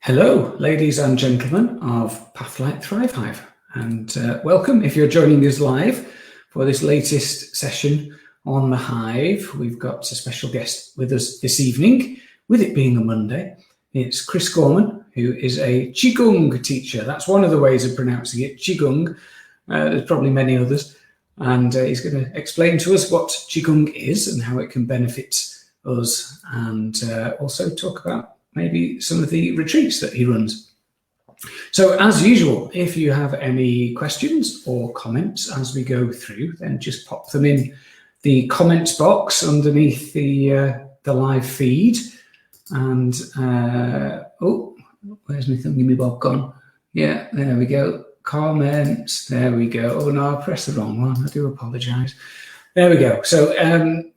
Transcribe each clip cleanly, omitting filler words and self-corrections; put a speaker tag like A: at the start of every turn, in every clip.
A: Hello, ladies and gentlemen of Pathlight Thrive Hive, and welcome if you're joining us live for this latest session on the Hive. We've got a special guest with us this evening, with it being a Monday. It's Chris Gorman, who is a Qigong teacher. That's one of the ways of pronouncing it, Qigong. There's probably many others, and he's going to explain to us what Qigong is and how it can benefit us, and also talk about maybe some of the retreats that he runs. So as usual, if you have any questions or comments as we go through, then just pop them in the comments box underneath the live feed. And oh, where's my thingy-me-bob gone? Yeah, there we go. Comments, there we go. Oh no, I pressed the wrong one. I do apologise. There we go. So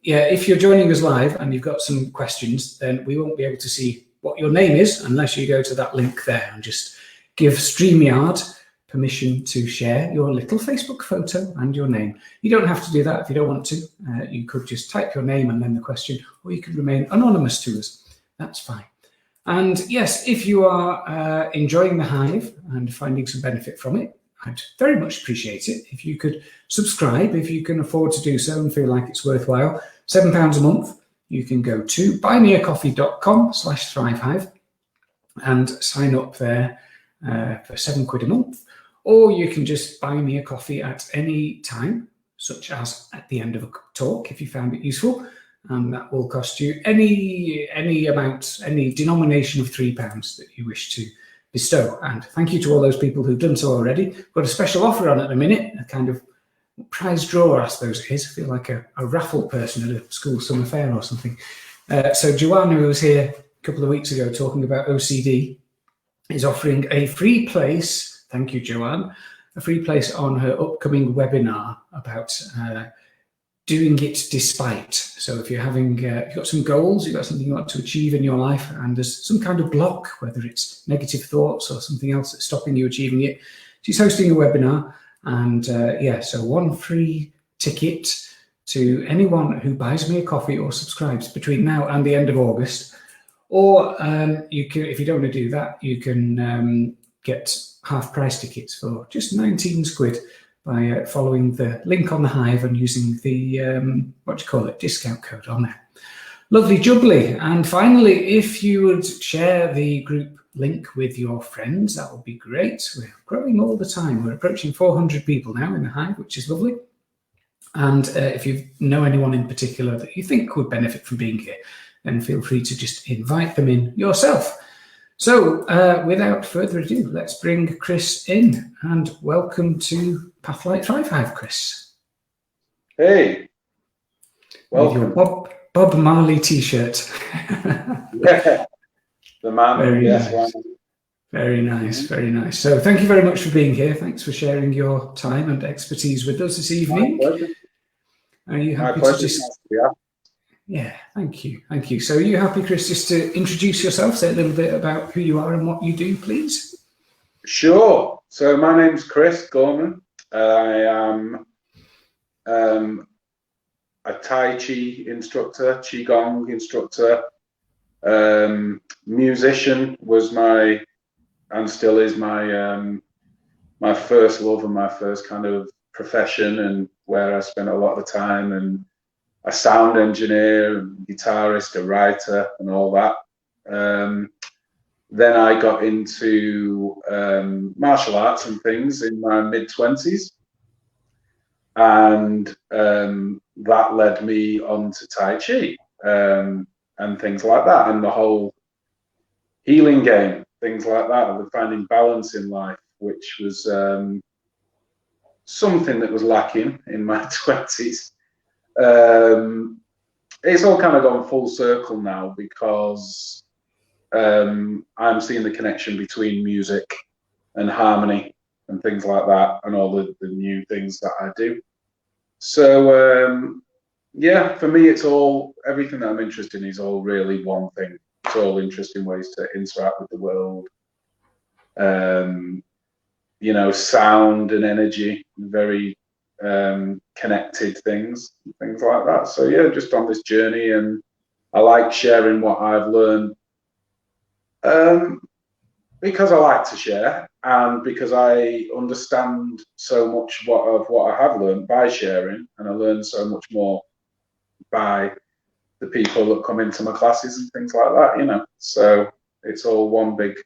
A: yeah, if you're joining us live and you've got some questions, then we won't be able to see what your name is unless you go to that link there and just give StreamYard permission to share your little Facebook photo and your name. You don't have to do that if you don't want to. You could just type your name and then the question, or you could remain anonymous to us. That's fine. And yes, if you are enjoying the Hive and finding some benefit from it, I'd very much appreciate it if you could subscribe, if you can afford to do so and feel like it's worthwhile. £7 a month. You can go to buymeacoffee.com/thrivehive and sign up there for £7 a month. Or you can just buy me a coffee at any time, such as at the end of a talk, if you found it useful. And that will cost you any amount, any denomination of £3 that you wish to bestow. And thank you to all those people who've done so already. We've got a special offer on at the minute, a kind of prize draw, I suppose it is. I feel like a raffle person at a school summer fair or something. So Joanna, who was here a couple of weeks ago talking about OCD, is offering a free place, thank you Joanne, a free place on her upcoming webinar about doing it despite. So if you're having, you've got some goals, you've got something you want to achieve in your life, and there's some kind of block, whether it's negative thoughts or something else that's stopping you achieving it, she's hosting a webinar. And yeah, so one free ticket to anyone who buys me a coffee or subscribes between now and the end of August. Or you can, if you don't want to do that, you can get half price tickets for just 19 quid by following the link on the Hive and using the, what do you call it, discount code on there. Lovely jubbly. And finally, if you would share the group link with your friends, that would be great. We're growing all the time. We're approaching 400 people now in the Hive, which is lovely. And if you know anyone in particular that you think would benefit from being here, then feel free to just invite them in yourself. So without further ado, let's bring Chris in, and welcome to Pathlight Thrive Hive, Chris.
B: Hey, welcome.
A: With your Bob Marley t-shirt.
B: Yeah, the man.
A: Very
B: yes,
A: nice. Very nice, very nice. So thank you very much for being here. Thanks for sharing your time and expertise with us this evening.
B: My pleasure.
A: Are you happy
B: My
A: to
B: pleasure.
A: just... Yeah, thank you. Thank you. So are you happy, Chris, just to introduce yourself, say a little bit about who you are and what you do, please?
B: Sure. So my name's Chris Gorman. I am a Tai Chi instructor, Qigong instructor, musician was my, and still is my, my first love and my first kind of profession, and where I spent a lot of the time, and a sound engineer, and guitarist, a writer, and all that. Then I got into martial arts and things in my mid-20s, and that led me on to Tai Chi and things like that, and the whole healing game, things like that, and finding balance in life, which was something that was lacking in my 20s. It's all kind of gone full circle now, because I'm seeing the connection between music and harmony and things like that, and all the new things that I do. So yeah, for me, it's all, everything that I'm interested in is all really one thing. It's all interesting ways to interact with the world. You know, sound and energy, very connected things like that. So yeah, just on this journey, and I like sharing what I've learned because I like to share, and because I understand so much of what I have learned by sharing, and I learn so much more by the people that come into my classes and things like that, you know. So it's all one big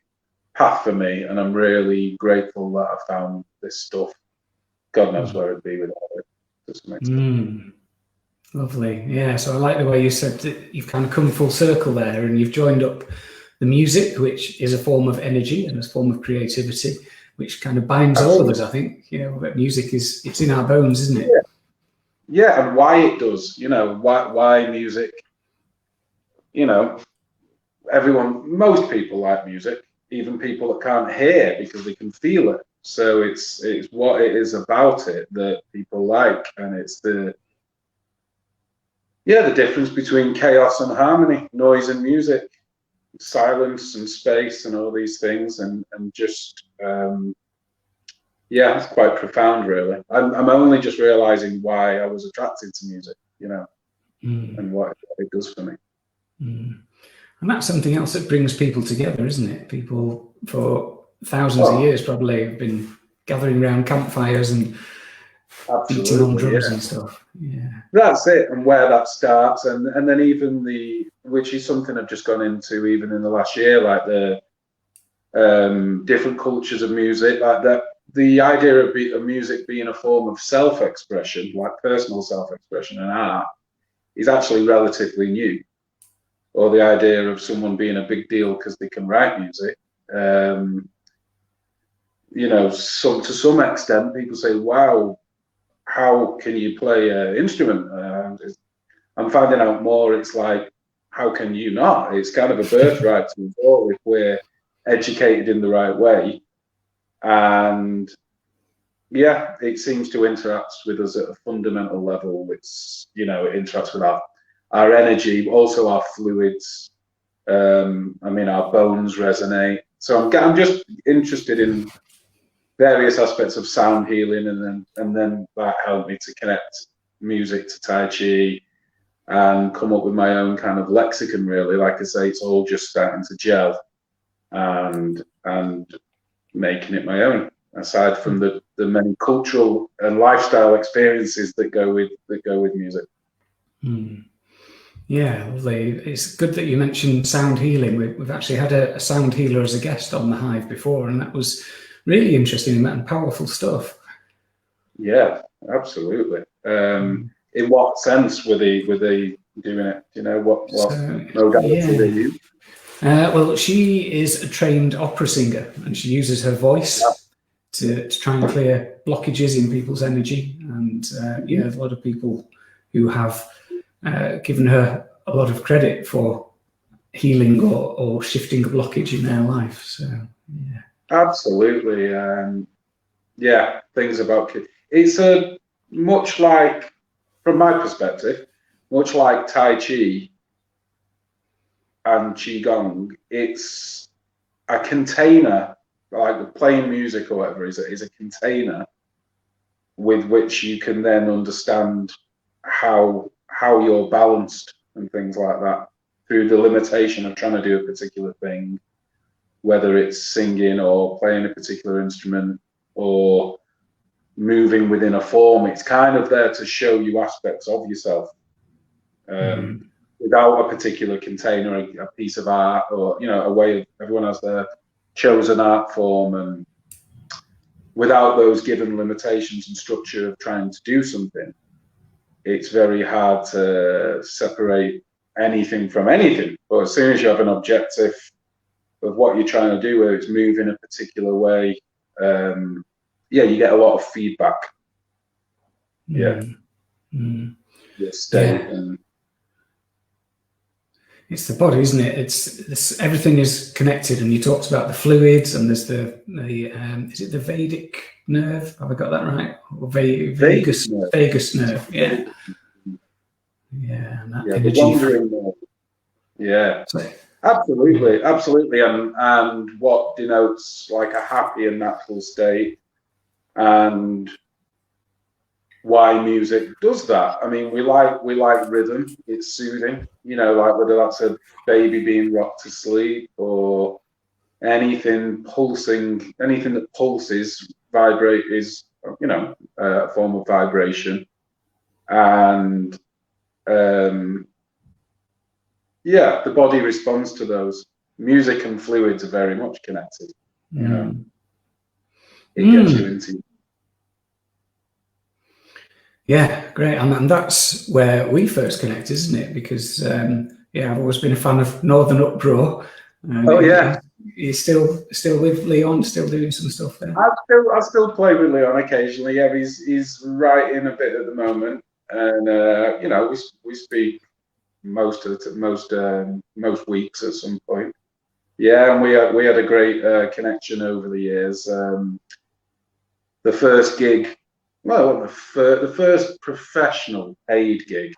B: path for me, and I'm really grateful that I found this stuff. God knows where it'd be without it. Doesn't make sense.
A: Lovely. Yeah, so I like the way you said that you've kind of come full circle there, and you've joined up the music, which is a form of energy and a form of creativity, which kind of binds all of us, I think. You know, that music it's in our bones, isn't it?
B: Yeah, and why it does, you know, why music, you know, most people like music, even people that can't hear, because they can feel it. So it's what it is about it that people like, and it's the difference between chaos and harmony, noise and music, silence and space, and all these things, and just it's quite profound, really. I'm only just realizing why I was attracted to music, you know, and what it does for me.
A: And that's something else that brings people together, isn't it? People for thousands of years probably have been gathering around campfires and beating on drums and stuff. Yeah, that's
B: it. And where that starts, and then even which is something I've just gone into even in the last year, like the different cultures of music, like that. The idea of music being a form of self-expression, like personal self-expression and art, is actually relatively new. Or the idea of someone being a big deal because they can write music. You know, to some extent, people say, wow, how can you play an instrument? I'm finding out more, it's like, how can you not? It's kind of a birthright to us all if we're educated in the right way. And yeah, it seems to interact with us at a fundamental level, which, you know, it interacts with our energy, also our fluids. I mean, our bones resonate. So I'm just interested in various aspects of sound healing, and then that helped me to connect music to Tai Chi and come up with my own kind of lexicon, really. Like I say, it's all just starting to gel and making it my own, aside from the many cultural and lifestyle experiences that go with music.
A: Yeah, lovely. It's good that you mentioned sound healing. We've actually had a sound healer as a guest on the Hive before, and that was really interesting and powerful stuff.
B: Yeah, absolutely. In what sense were they doing it? Do you know what modality they use?
A: Well, she is a trained opera singer, and she uses her voice to try and clear blockages in people's energy. And there's a lot of people who have given her a lot of credit for healing or shifting a blockage in their life. So yeah,
B: absolutely. Things about it's a much like, from my perspective, much like Tai Chi and Qigong. It's a container, like playing music or whatever is a container with which you can then understand how you're balanced and things like that through the limitation of trying to do a particular thing, whether it's singing or playing a particular instrument or moving within a form. It's kind of there to show you aspects of yourself without a particular container, a piece of art, or, you know, a way of, everyone has their chosen art form, and without those given limitations and structure of trying to do something, it's very hard to separate anything from anything. But as soon as you have an objective of what you're trying to do, whether it's move in a particular way, you get a lot of feedback. Your state and
A: it's the body, isn't it? It's everything is connected, and you talked about the fluids, and there's the is it the Vedic nerve? Have I got that right? Or vagus nerve? Yeah. And that energy.
B: Absolutely, and what denotes like a happy and natural state, and why music does that. I mean, we like rhythm. It's soothing, you know, like whether that's a baby being rocked to sleep or anything pulsing, anything that pulses, vibrate is, you know, a form of vibration. And yeah, the body responds to those. Music and fluids are very much connected. You know, it gets you into.
A: Yeah, great. And that's where we first connected, isn't it? Because yeah, I've always been a fan of Northern Uproar.
B: Oh yeah,
A: you're still with Leon, still doing some stuff there.
B: I still play with Leon occasionally. Yeah, he's writing a bit at the moment, and you know, we speak most weeks at some point. Yeah, and we had a great connection over the years. The first gig, well, the first professional paid gig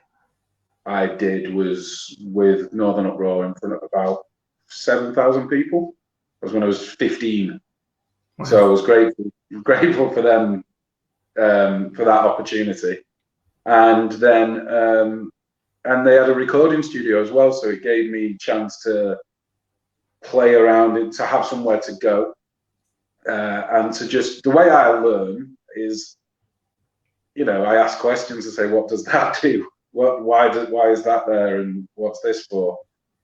B: I did was with Northern Uproar in front of about 7,000 people. That was when I was 15. Wow. So I was grateful for them, for that opportunity. And then, and they had a recording studio as well, so it gave me a chance to play around and to have somewhere to go. And to just, the way I learn is, you know, I ask questions and say, what does that do? Why is that there, and what's this for?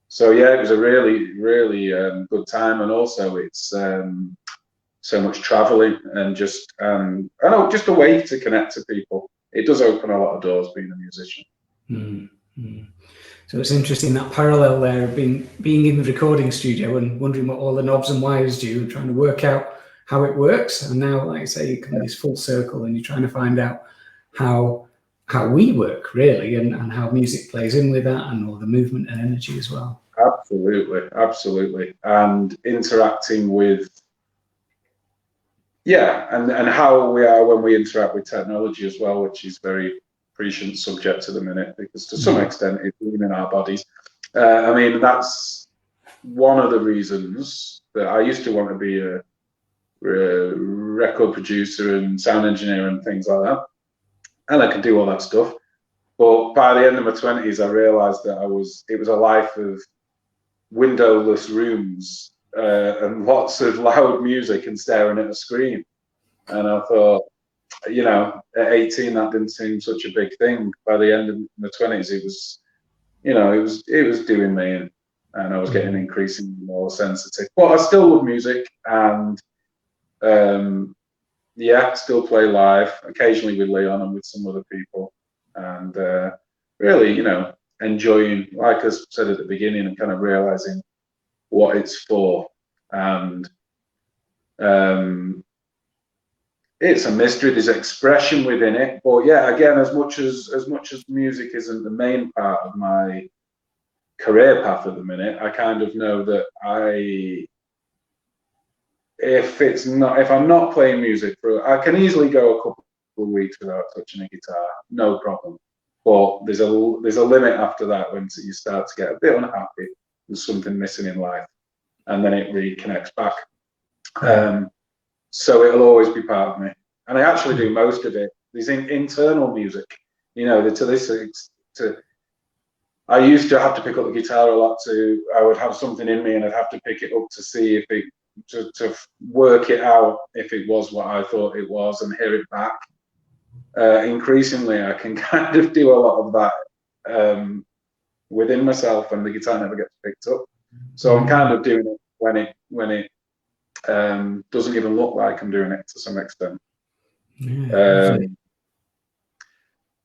B: So yeah, it was a really, really good time, and also it's so much traveling and just I know, just a way to connect to people. It does open a lot of doors being a musician.
A: So it's interesting, that parallel there of being in the recording studio and wondering what all the knobs and wires do and trying to work out how it works. And now, like I say, you come this full circle and you're trying to find out how we work really, and how music plays in with that, and all the movement and energy as well. Absolutely. And interacting with, and how we are when we interact with technology as well, which is very prescient subject at the minute, because to some extent it's in our bodies. I mean, that's one of the reasons that I used to want to be a record producer and sound engineer and things like that, and I could do all that stuff. But by the end of my 20s, I realized that it was a life of windowless rooms and lots of loud music and staring at a screen. And I thought, you know, at 18, that didn't seem such a big thing. By the end of my 20s, it was, you know, it was doing me, and I was getting increasingly more sensitive. But I still love music, and yeah, still play live, occasionally with Leon and with some other people, and really, you know, enjoying, like I said at the beginning, and kind of realizing what it's for. And it's a mystery. There's expression within it, but yeah, again, as much as music isn't the main part of my career path at the minute, I kind of know that if I'm not playing music, I can easily go a couple of weeks without touching a guitar, no problem. But there's a limit after that, when you start to get a bit unhappy, there's something missing in life, and then it reconnects back. So it'll always be part of me, and I actually do most of it. There's internal music, you know. I used to have to pick up the guitar a lot. I would have something in me, and I'd have to pick it up to see if to work it out if it was what I thought it was, and hear it back. Increasingly, I can kind of do a lot of that within myself, and the guitar never gets picked up. So I'm kind of doing it when it doesn't even look like I'm doing it, to some extent.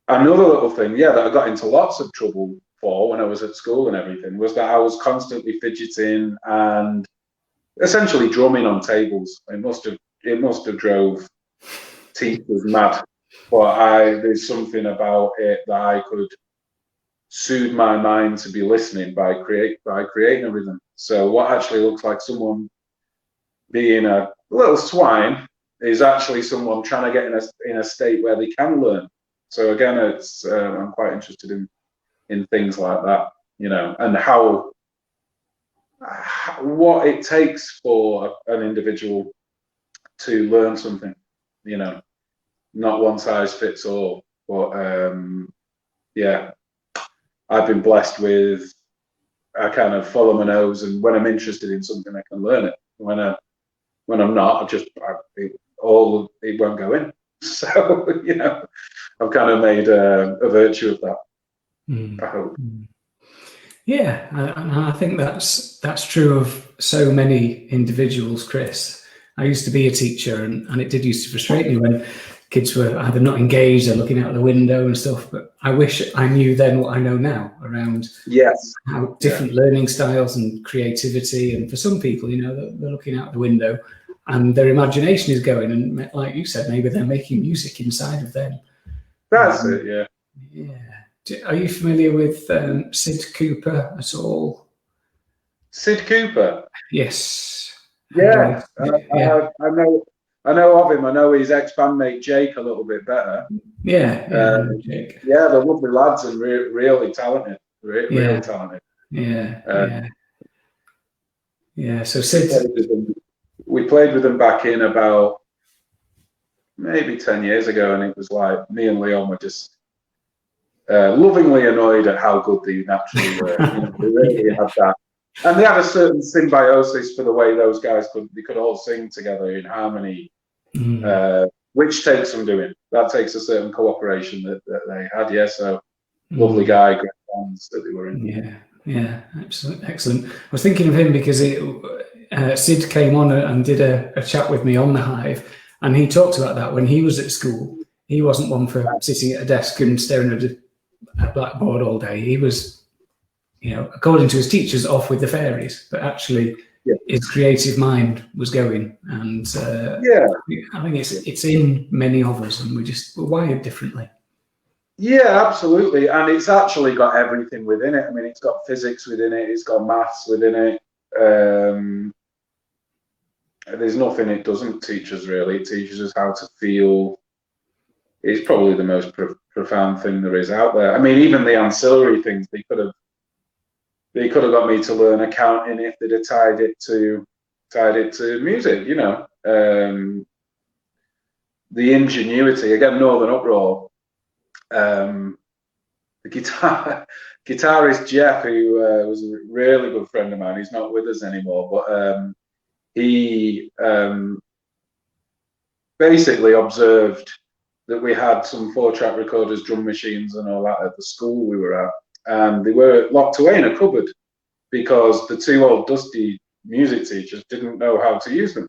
A: Another little thing, that I got into lots of trouble for when I was at school and everything, was that I was constantly fidgeting and essentially drumming on tables. It must have drove teachers mad, but there's something about it that I could soothe my mind to be listening by creating a rhythm. So what actually looks like someone being a little swine is actually someone trying to get in a state where they can learn. So again, it's I'm quite interested in things like that, you know, and what it takes for an individual to learn something, you know, not one size fits all. But yeah, I've been blessed with
B: I kind of follow my nose, and when I'm interested in something, I can learn it. When I'm not, it won't go in. So, you know, I've kind of made a virtue of that. I hope.
A: Yeah, and I think that's true of so many individuals, Chris. I used to be a teacher, and it did used to frustrate me when kids were either not engaged or looking out the window and stuff. But I wish I knew then what I know now around how different learning styles and creativity. And for some people, you know, they're looking out the window and their imagination is going. And like you said, maybe they're making music inside of them.
B: That's it, yeah.
A: Yeah. Are you familiar with Sid Cooper at all?
B: Sid Cooper?
A: Yes.
B: Yeah, I know of him. I know his ex-bandmate Jake a little bit better.
A: Jake.
B: Yeah, they're lovely lads and really talented. Really talented.
A: Yeah. So Sid,
B: we played with them back in about maybe 10 years ago, and it was like me and Leon were just lovingly annoyed at how good they naturally were. You know, they really had that. And they had a certain symbiosis for the way those guys could all sing together in harmony, which takes some doing. That takes a certain cooperation that they had. Yeah, so lovely guy, great bands that they were in.
A: Yeah, excellent. I was thinking of him because Sid came on and did a chat with me on the Hive, and he talked about that when he was at school. He wasn't one for sitting at a desk and staring at a blackboard all day. He was, you know, according to his teachers, off with the fairies, but actually his creative mind was going. And I think it's in many of us, and we're wired differently.
B: Yeah, absolutely. And it's actually got everything within it. I mean, it's got physics within it, it's got maths within it. There's nothing it doesn't teach us, really. It teaches us how to feel. It's probably the most profound thing there is out there. I mean, even the ancillary things, they could have got me to learn accounting if they'd have tied it to music, you know. The ingenuity, again, Northern Uproar. The guitarist Jeff, who was a really good friend of mine, he's not with us anymore, but he basically observed that we had some 4-track recorders, drum machines and all that at the school we were at, and they were locked away in a cupboard because the two old dusty music teachers didn't know how to use them.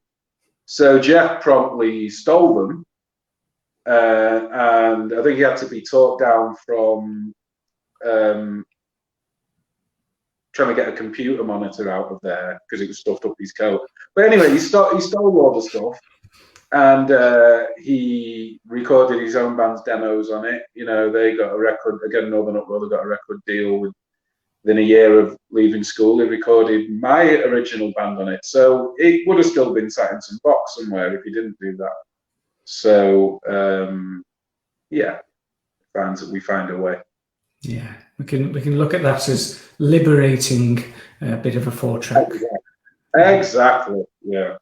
B: So Jeff promptly stole them, and I think he had to be talked down from trying to get a computer monitor out of there because it was stuffed up his coat. But anyway, he stole all the stuff, and he recorded his own band's demos on it. You know, they got a record, again, Northern Uproar, they got a record deal within a year of leaving school. He recorded my original band on it. So it would have still been sat in some box somewhere if he didn't do that. So, we find a way.
A: Yeah, we can look at that as liberating a bit of a 4-track.
B: Exactly. Yeah.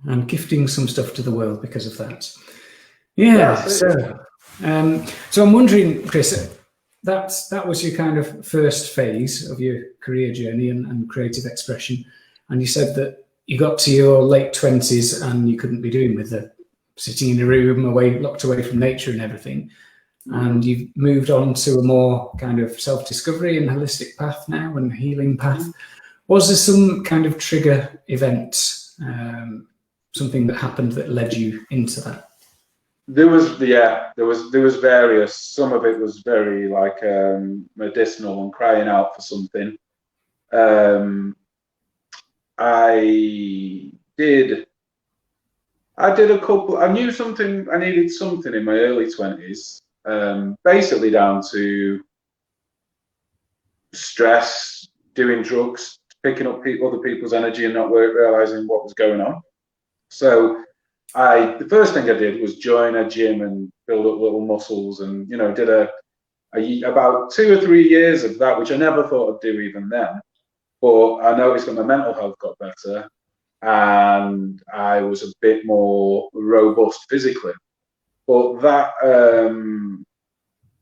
A: And gifting some stuff to the world because of that. Yeah. So I'm wondering, Chris, that was your kind of first phase of your career journey and creative expression, and you said that you got to your late 20s and you couldn't be doing with the sitting in a room locked away from nature and everything. And you've moved on to a more kind of self-discovery and holistic path now and healing path. Was there some kind of trigger event, something that happened that led you into that?
B: There was various. Some of it was very like medicinal and crying out for something. I did a couple. I knew something. I needed something in my early 20s. Basically down to stress, doing drugs, picking up other people's energy and not realizing what was going on. So the first thing I did was join a gym and build up little muscles, and you know, did about 2 or 3 years of that, which I never thought I'd do even then. But I noticed that my mental health got better and I was a bit more robust physically. But that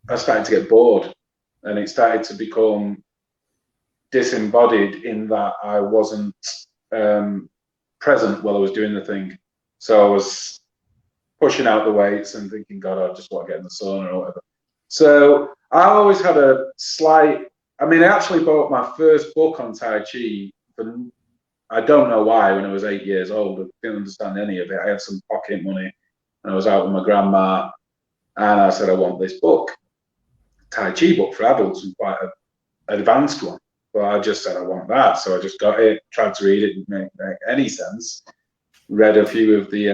B: I started to get bored, and it started to become disembodied in that I wasn't present while I was doing the thing. So I was pushing out the weights and thinking, God, I just want to get in the sauna or whatever. So I always had a slight, I mean, I actually bought my first book on Tai Chi, for, I don't know why, when I was 8 years old. I didn't understand any of it. I had some pocket money and I was out with my grandma and I said, I want this book, Tai Chi book for adults, and quite an advanced one. But I just said, I want that. So I just got it, tried to read it, it didn't make any sense. Read a few of the,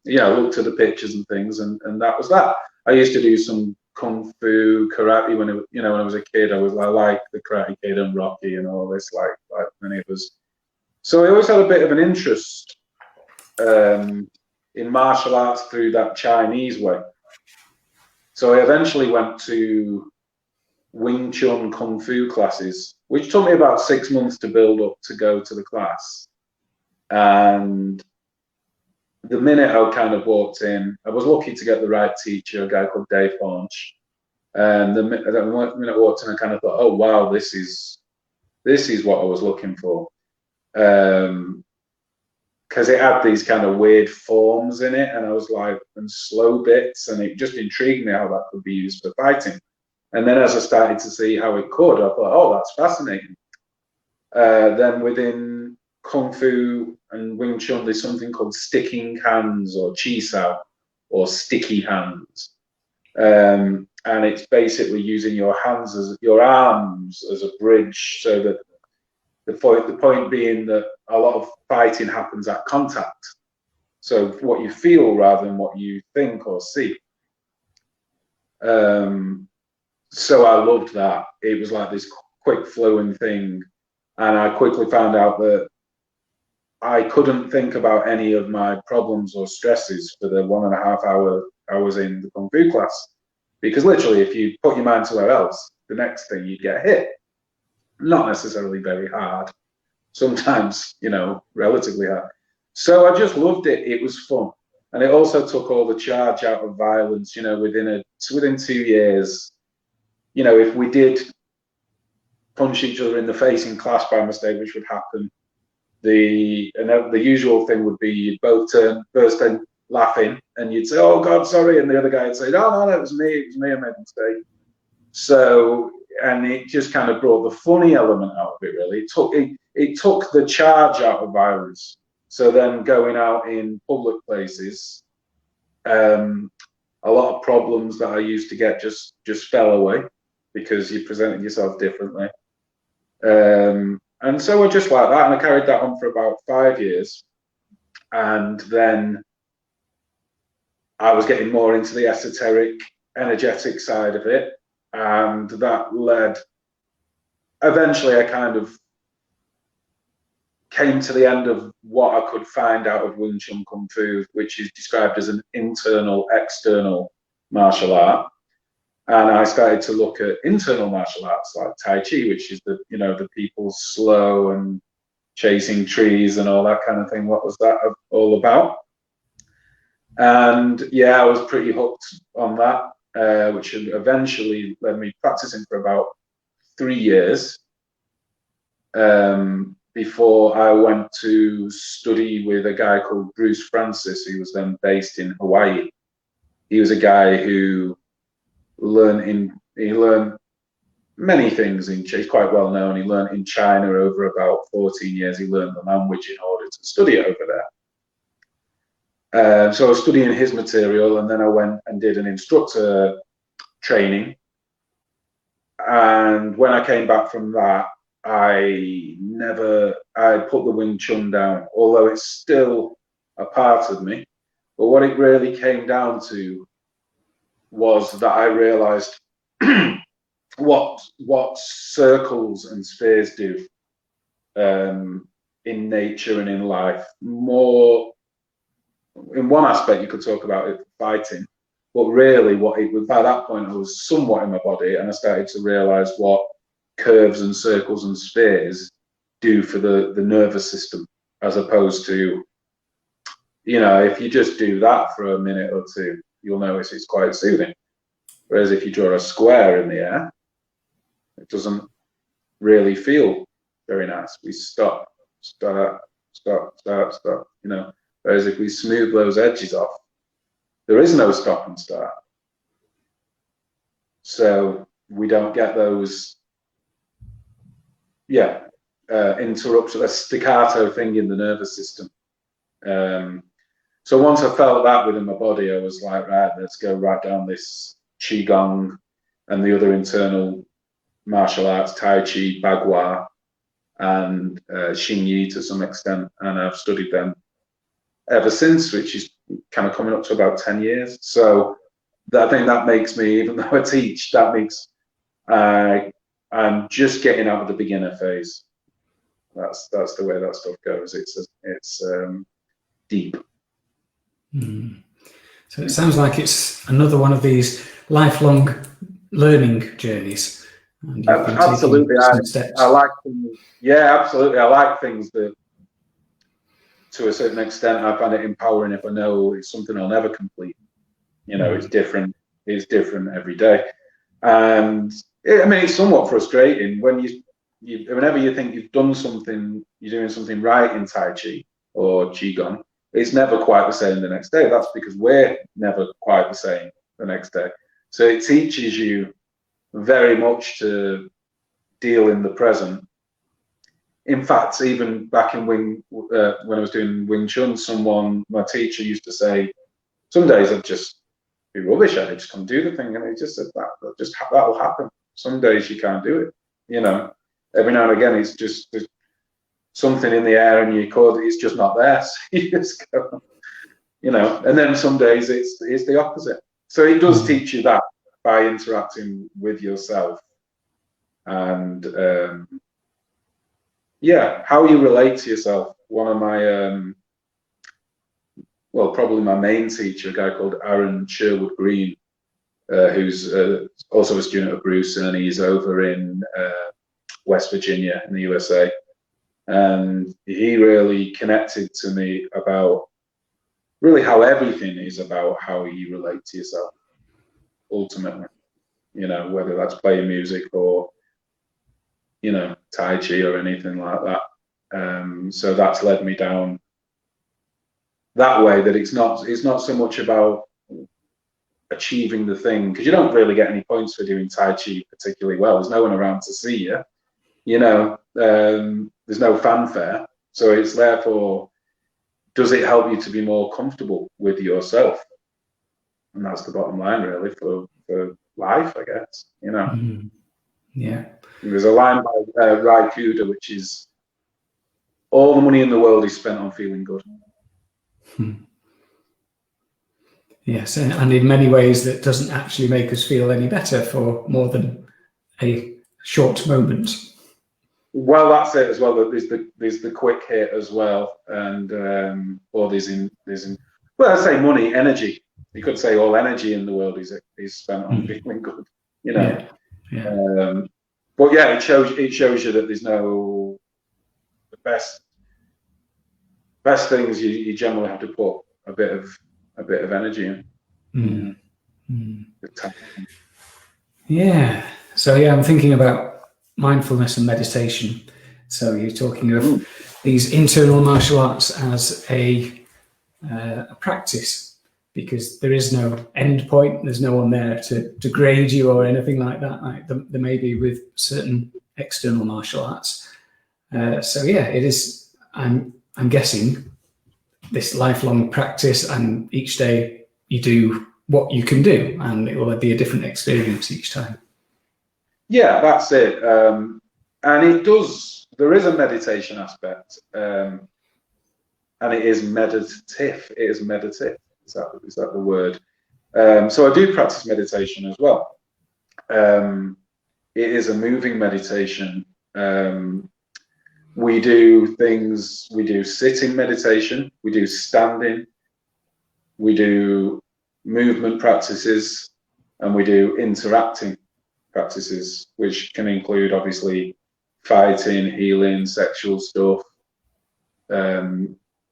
B: looked at the pictures and things, and that was that. I used to do some kung fu, karate when when I was a kid. I like the Karate Kid and Rocky and all this, like many of us. So I always had a bit of an interest in martial arts through that Chinese way. So I eventually went to Wing Chun Kung Fu classes, which took me about 6 months to build up to go to the class. And the minute I kind of walked in, I was lucky to get the right teacher, a guy called Dave Haunch. And the minute I walked in, I kind of thought, oh wow, this is what I was looking for. Because it had these kind of weird forms in it, and I was like, and slow bits, and it just intrigued me how that could be used for fighting. And then as I started to see how it could, I thought, oh, that's fascinating. Then within Kung Fu and Wing Chun, there's something called sticking hands or chi sao, or sticky hands. And it's basically using your hands as your arms as a bridge, so that the point being that a lot of fighting happens at contact. So what you feel rather than what you think or see. So I loved that. It was like this quick flowing thing. And I quickly found out that I couldn't think about any of my problems or stresses for the 1.5 hour I was in the Kung Fu class. Because literally, if you put your mind somewhere else, the next thing you get hit. Not necessarily very hard, sometimes, relatively hard. So I just loved it. It was fun. And it also took all the charge out of violence, within 2 years. If we did punch each other in the face in class by mistake, which would happen, the usual thing would be you'd both burst in laughing, and you'd say, "Oh God, sorry," and the other guy would say, "No, it was me, I made a mistake." So, and it just kind of brought the funny element out of it. Really, it took the charge out of violence. So then going out in public places, a lot of problems that I used to get just fell away because you presented yourself differently. And so I just like that, and I carried that on for about 5 years. And then I was getting more into the esoteric, energetic side of it. And that led, eventually I kind of came to the end of what I could find out of Wing Chun Kung Fu, which is described as an internal, external martial art. And I started to look at internal martial arts like Tai Chi, which is the people's slow and chasing trees and all that kind of thing. What was that all about? And yeah, I was pretty hooked on that, which eventually led me practicing for about 3 years before I went to study with a guy called Bruce Francis, who was then based in Hawaii. He was a guy who learned many things he's quite well known. He learned in China over about 14 years. He learned the language in order to study it over there. So I was studying his material, and then I went and did an instructor training. And when I came back from that, I put the Wing Chun down, although it's still a part of me. But what it really came down to was that I realized what circles and spheres do in nature and in life. More in one aspect, you could talk about it fighting, but really what it was, by that point I was somewhat in my body, and I started to realize what curves and circles and spheres do for the nervous system, as opposed to, if you just do that for a minute or two, you'll notice it's quite soothing. Whereas if you draw a square in the air, it doesn't really feel very nice. We stop, start, stop, start, stop, you know. Whereas if we smooth those edges off, there is no stop and start. So we don't get those, interruption, a staccato thing in the nervous system. So once I felt that within my body, I was like, right, let's go right down this Qigong and the other internal martial arts, Tai Chi, Bagua, and Xingyi to some extent. And I've studied them ever since, which is kind of coming up to about 10 years. So I think that makes me, even though I teach, that makes, I'm just getting out of the beginner phase. That's the way that stuff goes. It's deep.
A: So it sounds like it's another one of these lifelong learning journeys. And you've been
B: absolutely,
A: some steps.
B: I like things. Yeah, absolutely. I like things that, to a certain extent, I find it empowering if I know it's something I'll never complete. You know, it's different. It's different every day, and it's somewhat frustrating when whenever you think you've done something, you're doing something right in Tai Chi or Qigong, it's never quite the same the next day. That's because we're never quite the same the next day. So it teaches you very much to deal in the present. In fact, even back in when I was doing Wing Chun, my teacher used to say, some days I'd just be rubbish at it, just come do the thing, and he just said that'll happen. Some days you can't do it, you know. Every now and again, it's just there's something in the air, and it's just not there. So you just go, you know. And then some days it's the opposite. So it does teach you that by interacting with yourself, and how you relate to yourself. One of my probably my main teacher, a guy called Aaron Sherwood Green, who's also a student of Bruce, and he's over in West Virginia in the USA. And he really connected to me about really how everything is about how you relate to yourself, ultimately. You know, whether that's playing music or, you know, Tai Chi or anything like that. So that's led me down that way, that it's not so much about achieving the thing, because you don't really get any points for doing Tai Chi particularly well. There's no one around to see you, you know. There's no fanfare, so it's therefore, does it help you to be more comfortable with yourself? And that's the bottom line, really, for life, I guess, you know.
A: Yeah,
B: there's a line by Rai Kuda, which is, all the money in the world is spent on feeling good.
A: Yes, and in many ways that doesn't actually make us feel any better for more than a short moment.
B: Well, that's it as well. There's the quick hit as well, and or there's well, I say money, energy. You could say all energy in the world is spent on feeling good, you know. Yeah. But yeah, it shows you that there's no, the best things you generally have to put a bit of energy in.
A: Yeah. So yeah, I'm thinking about mindfulness and meditation. So you're talking of these internal martial arts as a practice, because there is no end point. There's no one there to grade you or anything like that. Like there may be with certain external martial arts. So yeah, it is. I'm guessing this lifelong practice, and each day you do what you can do, and it will be a different experience each time.
B: Yeah, that's it. And it does. There is a meditation aspect, and it is meditative. It is meditative. Is that the word? So I do practice meditation as well. It is a moving meditation. We do things. We do sitting meditation. We do standing. We do movement practices, and we do interacting practices, which can include obviously fighting, healing, sexual stuff,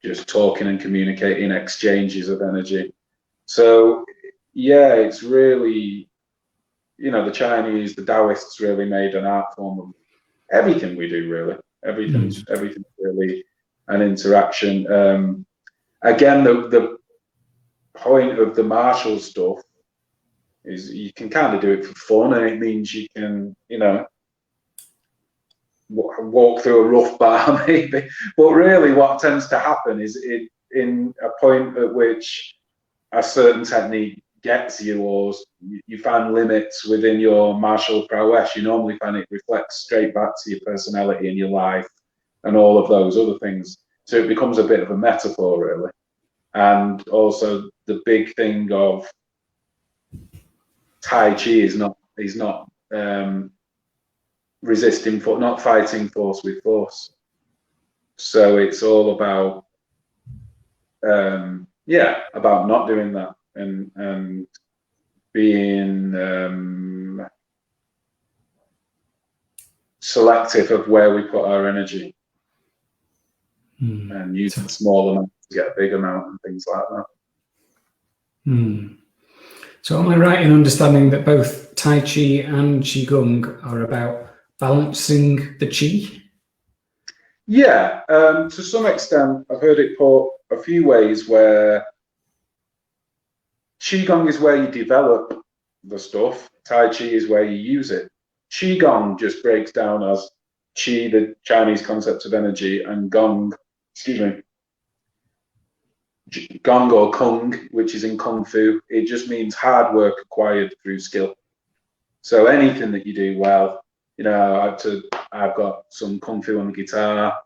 B: just talking and communicating, exchanges of energy. So yeah, it's really, you know, the Chinese, the Taoists really made an art form everything we do, really. Everything's really an interaction. Again, the point of the martial stuff is you can kind of do it for fun, and it means you can, you know, walk through a rough bar maybe. But really what tends to happen is in a point at which a certain technique gets you, or you find limits within your martial prowess, you normally find it reflects straight back to your personality and your life and all of those other things. So it becomes a bit of a metaphor, really. And also the big thing of Tai Chi is not resisting, not fighting force with force. So it's all about about not doing that, and being selective of where we put our energy, and use a small amount to get a big amount and things like that.
A: So am I right in understanding that both Tai Chi and Qigong are about balancing the Qi?
B: Yeah, to some extent, I've heard it put a few ways, where Qigong is where you develop the stuff, Tai Chi is where you use it. Qigong just breaks down as Qi, the Chinese concept of energy, and Gong or Kung, which is in Kung Fu. It just means hard work acquired through skill. So anything that you do well, you know, I've got some Kung Fu on the guitar.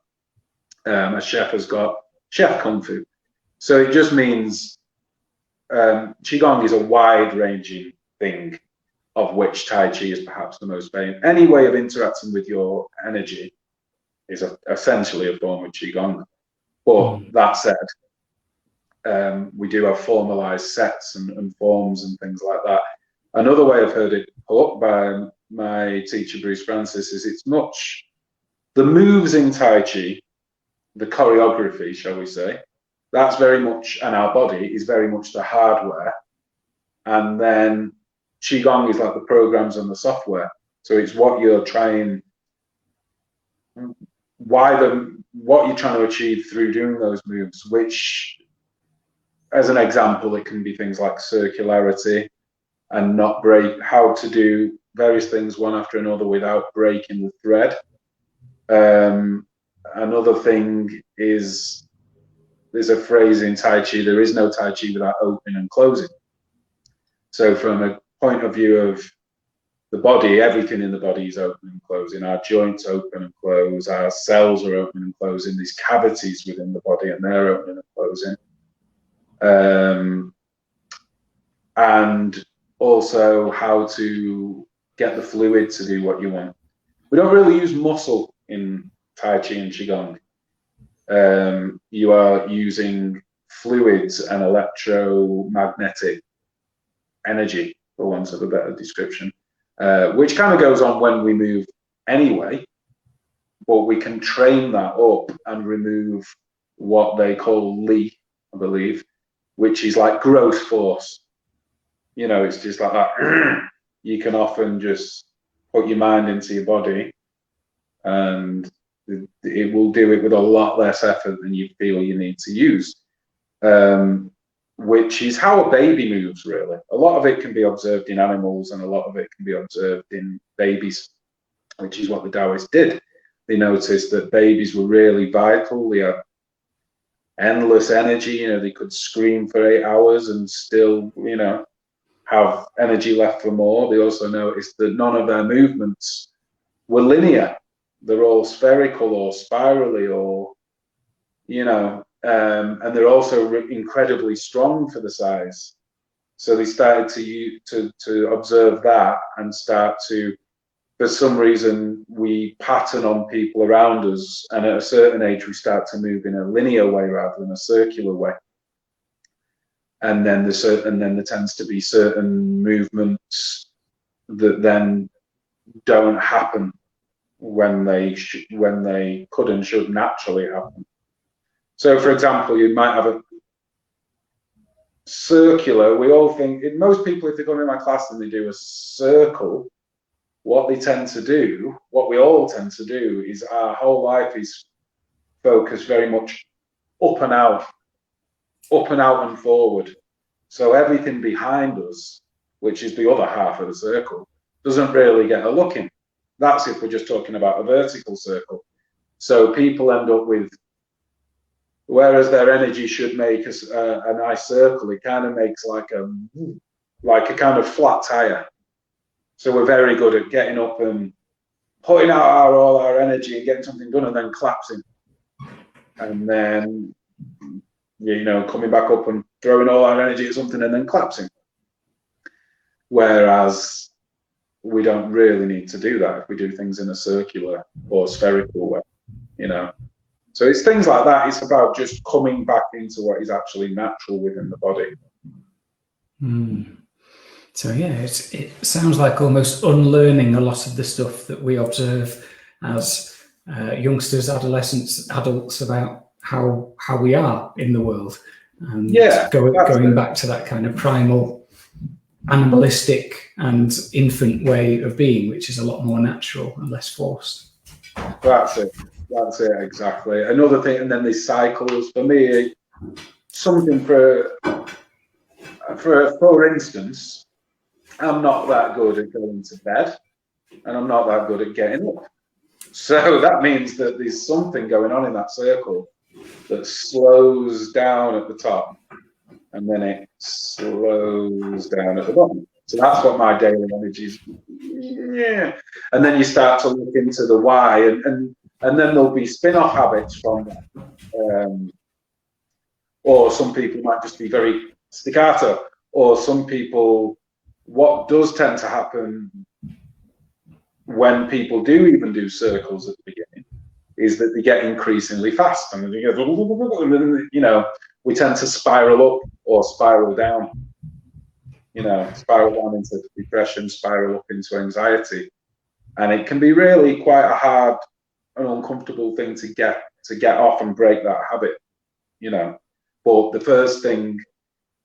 B: A chef has got chef Kung Fu. So it just means Qigong is a wide-ranging thing, of which Tai Chi is perhaps the most famous. Any way of interacting with your energy is essentially a form of Qigong. But that said, we do have formalized sets and forms and things like that. Another way I've heard it put by my teacher, Bruce Francis, is it's much the moves in Tai Chi, the choreography, shall we say, that's very much, and our body is very much the hardware. And then Qigong is like the programs and the software. So it's what you're trying, what you're trying to achieve through doing those moves, which, as an example, it can be things like circularity and not break, how to do various things one after another without breaking the thread. Another thing is, there's a phrase in Tai Chi, there is no Tai Chi without opening and closing. So from a point of view of the body, everything in the body is open and closing. Our joints open and close, our cells are open and closing, these cavities within the body, and they're open and closing. And also how to get the fluid to do what you want. We don't really use muscle in Tai Chi and Qigong. You are using fluids and electromagnetic energy, for want of a better description, which kind of goes on when we move anyway, but we can train that up and remove what they call Li, I believe, which is like growth force. You know, it's just like that. You can often just put your mind into your body, and it will do it with a lot less effort than you feel you need to use, which is how a baby moves, really. A lot of it can be observed in animals, and a lot of it can be observed in babies, which is what the Taoists did. They noticed that babies were really vital. They had endless energy. You know, they could scream for 8 hours and still, you know, have energy left for more. They also noticed that none of their movements were linear. They're all spherical or spirally, or, you know, and they're also incredibly strong for the size. So they started to observe that and start to, for some reason, we pattern on people around us, and at a certain age we start to move in a linear way rather than a circular way. And then there tends to be certain movements that then don't happen when they could and should naturally happen. So, for example, you might have a circular. We all think, most people, if they come in my class and they do a circle, what they tend to do, what we all tend to do, is our whole life is focused very much up and out and forward. So everything behind us, which is the other half of the circle, doesn't really get a look in. That's if we're just talking about a vertical circle. So people end up with, whereas their energy should make a nice circle, it kind of makes like a kind of flat tire. So we're very good at getting up and putting out all our energy and getting something done, and then collapsing, and then coming back up and throwing all our energy at something and then collapsing. Whereas we don't really need to do that if we do things in a circular or spherical way, So it's things like that. It's about just coming back into what is actually natural within the body.
A: So yeah, it sounds like almost unlearning a lot of the stuff that we observe as youngsters, adolescents, adults about how we are in the world, and going back to that kind of primal, animalistic and infant way of being, which is a lot more natural and less forced.
B: That's it exactly. Another thing, and then these cycles, for me, something for instance, I'm not that good at going to bed, and I'm not that good at getting up. So that means that there's something going on in that circle that slows down at the top, and then it slows down at the bottom. So that's what my daily energy is. Yeah. And then you start to look into the why, and then there'll be spin-off habits from that. Or some people might just be very staccato, or some people, what does tend to happen when people do even do circles at the beginning is that they get increasingly fast, and they go, we tend to spiral up or spiral down, spiral down into depression, spiral up into anxiety, and it can be really quite a hard and uncomfortable thing to get off and break that habit, But the first thing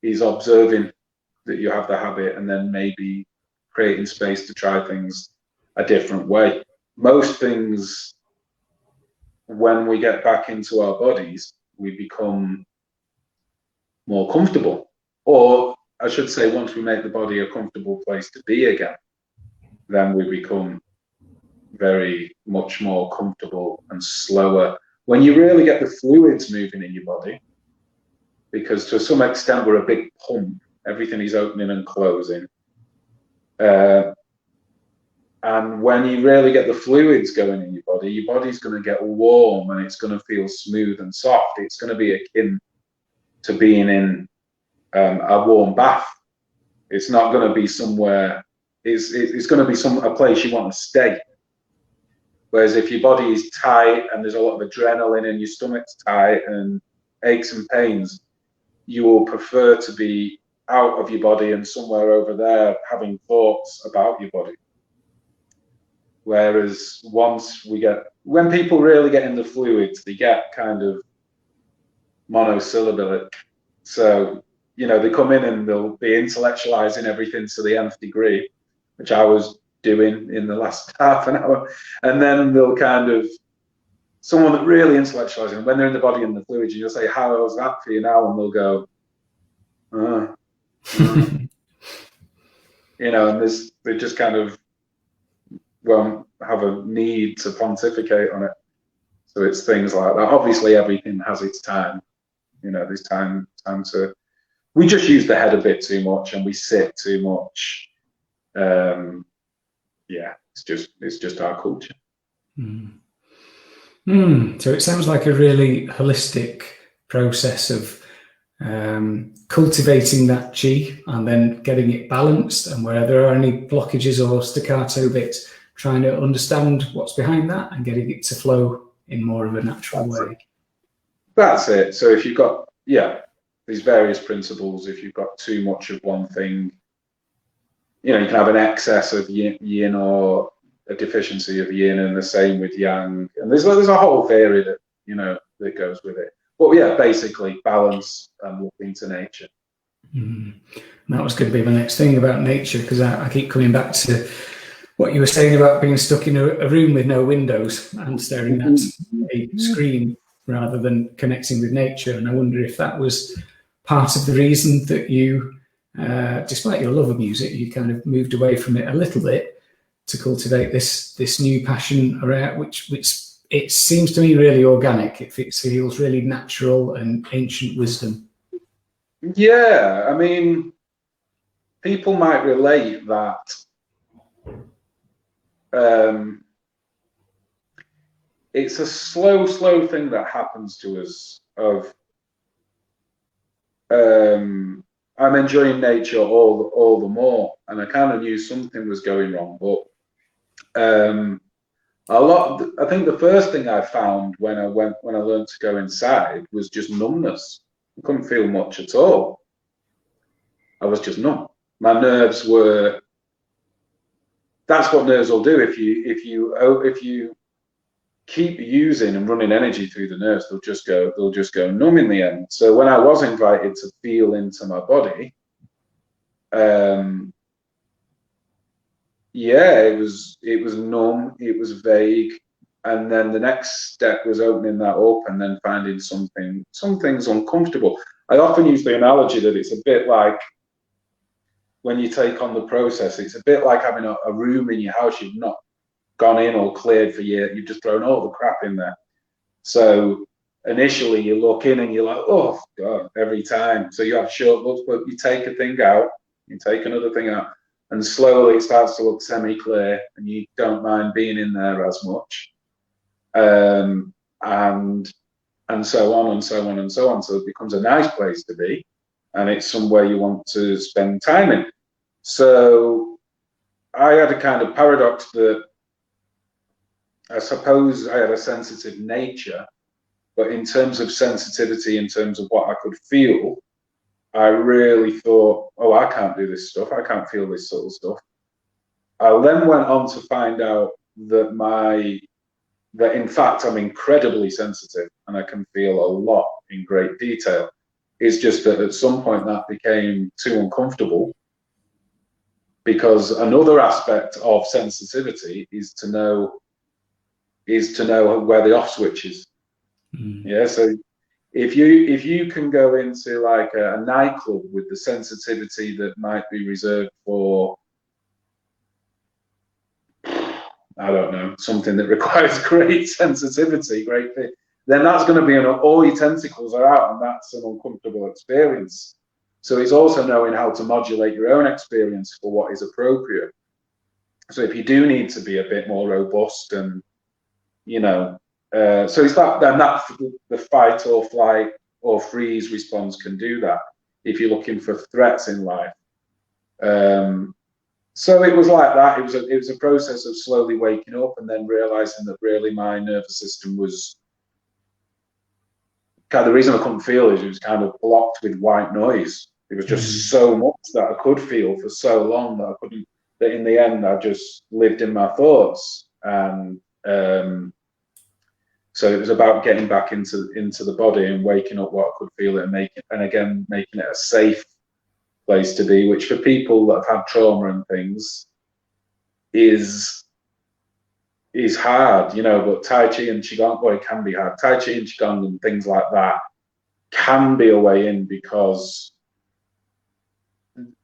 B: is observing that you have the habit, and then maybe creating space to try things a different way. Most things, when we get back into our bodies, we become more comfortable. Or I should say, once we make the body a comfortable place to be again, then we become very much more comfortable and slower. When you really get the fluids moving in your body, because to some extent we're a big pump, everything is opening and closing. And when you really get the fluids going in your body's going to get warm, and it's going to feel smooth and soft. It's going to be akin to being in a warm bath. It's not going to be somewhere, it's going to be a place you want to stay. Whereas if your body is tight and there's a lot of adrenaline and your stomach's tight and aches and pains, you will prefer to be out of your body and somewhere over there having thoughts about your body. Whereas when people really get in the fluids, they get kind of monosyllabic. So, they come in and they'll be intellectualizing everything to the nth degree, which I was doing in the last half an hour. And then they'll someone that really intellectualizing, when they're in the body and the fluids, you'll say, how is that for you now? And they'll go, and they just kind of won't have a need to pontificate on it. So it's things like that. Obviously, everything has its time. There's time to. We just use the head a bit too much, and we sit too much. It's just our culture.
A: So it sounds like a really holistic process of cultivating that chi and then getting it balanced, and where there are any blockages or staccato bits, trying to understand what's behind that and getting it to flow in more of a natural way.
B: That's it. So if you've got, these various principles, if you've got too much of one thing, you can have an excess of yin or a deficiency of yin, and the same with yang. And there's a whole theory that, that goes with it. But basically balance and look into nature.
A: That was going to be my next thing about nature, because I keep coming back to what you were saying about being stuck in a room with no windows and staring at a screen rather than connecting with nature. And I wonder if that was part of the reason that you, despite your love of music, you kind of moved away from it a little bit to cultivate this new passion around, which it seems to me really organic. It feels really natural and ancient wisdom.
B: Yeah, I mean, people might relate that it's a slow thing that happens to us of I'm enjoying nature all the more, and I kind of knew something was going wrong, but I think the first thing I found when I learned to go inside was just numbness. I couldn't feel much at all. I was just numb. My nerves were. That's what nerves will do. If you keep using and running energy through the nerves, they'll just go numb in the end. So when I was invited to feel into my body, yeah, it was numb, it was vague, and then the next step was opening that up and then finding some things uncomfortable. I often use the analogy that it's a bit like when you take on the process, it's a bit like having a room in your house you've not gone in or cleared for years. You've just thrown all the crap in there. So initially you look in and you're like, oh God, every time. So you have short looks, but you take a thing out, you take another thing out, and slowly it starts to look semi-clear and you don't mind being in there as much. And so on and so on and so on. So it becomes a nice place to be, and it's somewhere you want to spend time in. So I had a kind of paradox that I suppose I had a sensitive nature, but in terms of sensitivity, in terms of what I could feel, I really thought, oh, I can't do this stuff. I can't feel this sort of stuff. I then went on to find out that in fact I'm incredibly sensitive and I can feel a lot in great detail. It's just that at some point that became too uncomfortable, because another aspect of sensitivity is to know where the off switch is. Yeah, so if you can go into like a nightclub with the sensitivity that might be reserved for, I don't know, something that requires great sensitivity, then that's going to be all your tentacles are out, and that's an uncomfortable experience. So it's also knowing how to modulate your own experience for what is appropriate. So if you do need to be a bit more robust, and so it's that the fight or flight or freeze response can do that if you're looking for threats in life. So it was like that. It was a process of slowly waking up and then realizing that really my nervous system was kind of, the reason I couldn't feel is it was kind of blocked with white noise. It was just so much that I could feel for so long that I couldn't. That in the end, I just lived in my thoughts, and so it was about getting back into the body and waking up what I could feel and making it a safe place to be, which for people that have had trauma and things is hard, but Tai Chi and Qigong, well, it can be hard. Tai Chi and Qigong and things like that can be a way in, because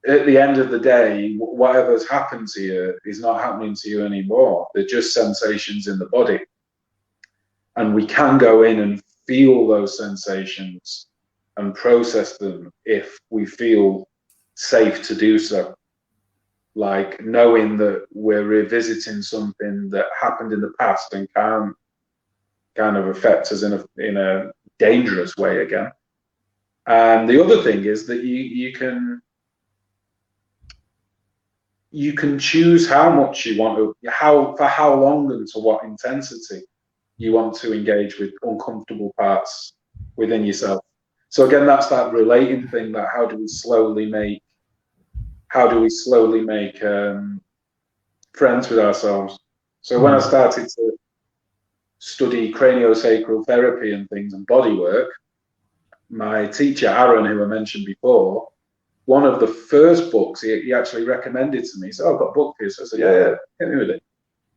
B: at the end of the day, whatever's happened to you is not happening to you anymore. They're just sensations in the body. And we can go in and feel those sensations and process them if we feel safe to do so. Like knowing that we're revisiting something that happened in the past and can kind of affect us in a dangerous way again. And the other thing is that you can choose how much you want to, for how long and to what intensity you want to engage with uncomfortable parts within yourself. So again, that's that relating thing, that how do we slowly make friends with ourselves. So when I started to study craniosacral therapy and things and body work, my teacher Aaron, who I mentioned before, one of the first books he actually recommended to me. He said, "Oh, I've got a book here." So I said, "Yeah, hit me with it."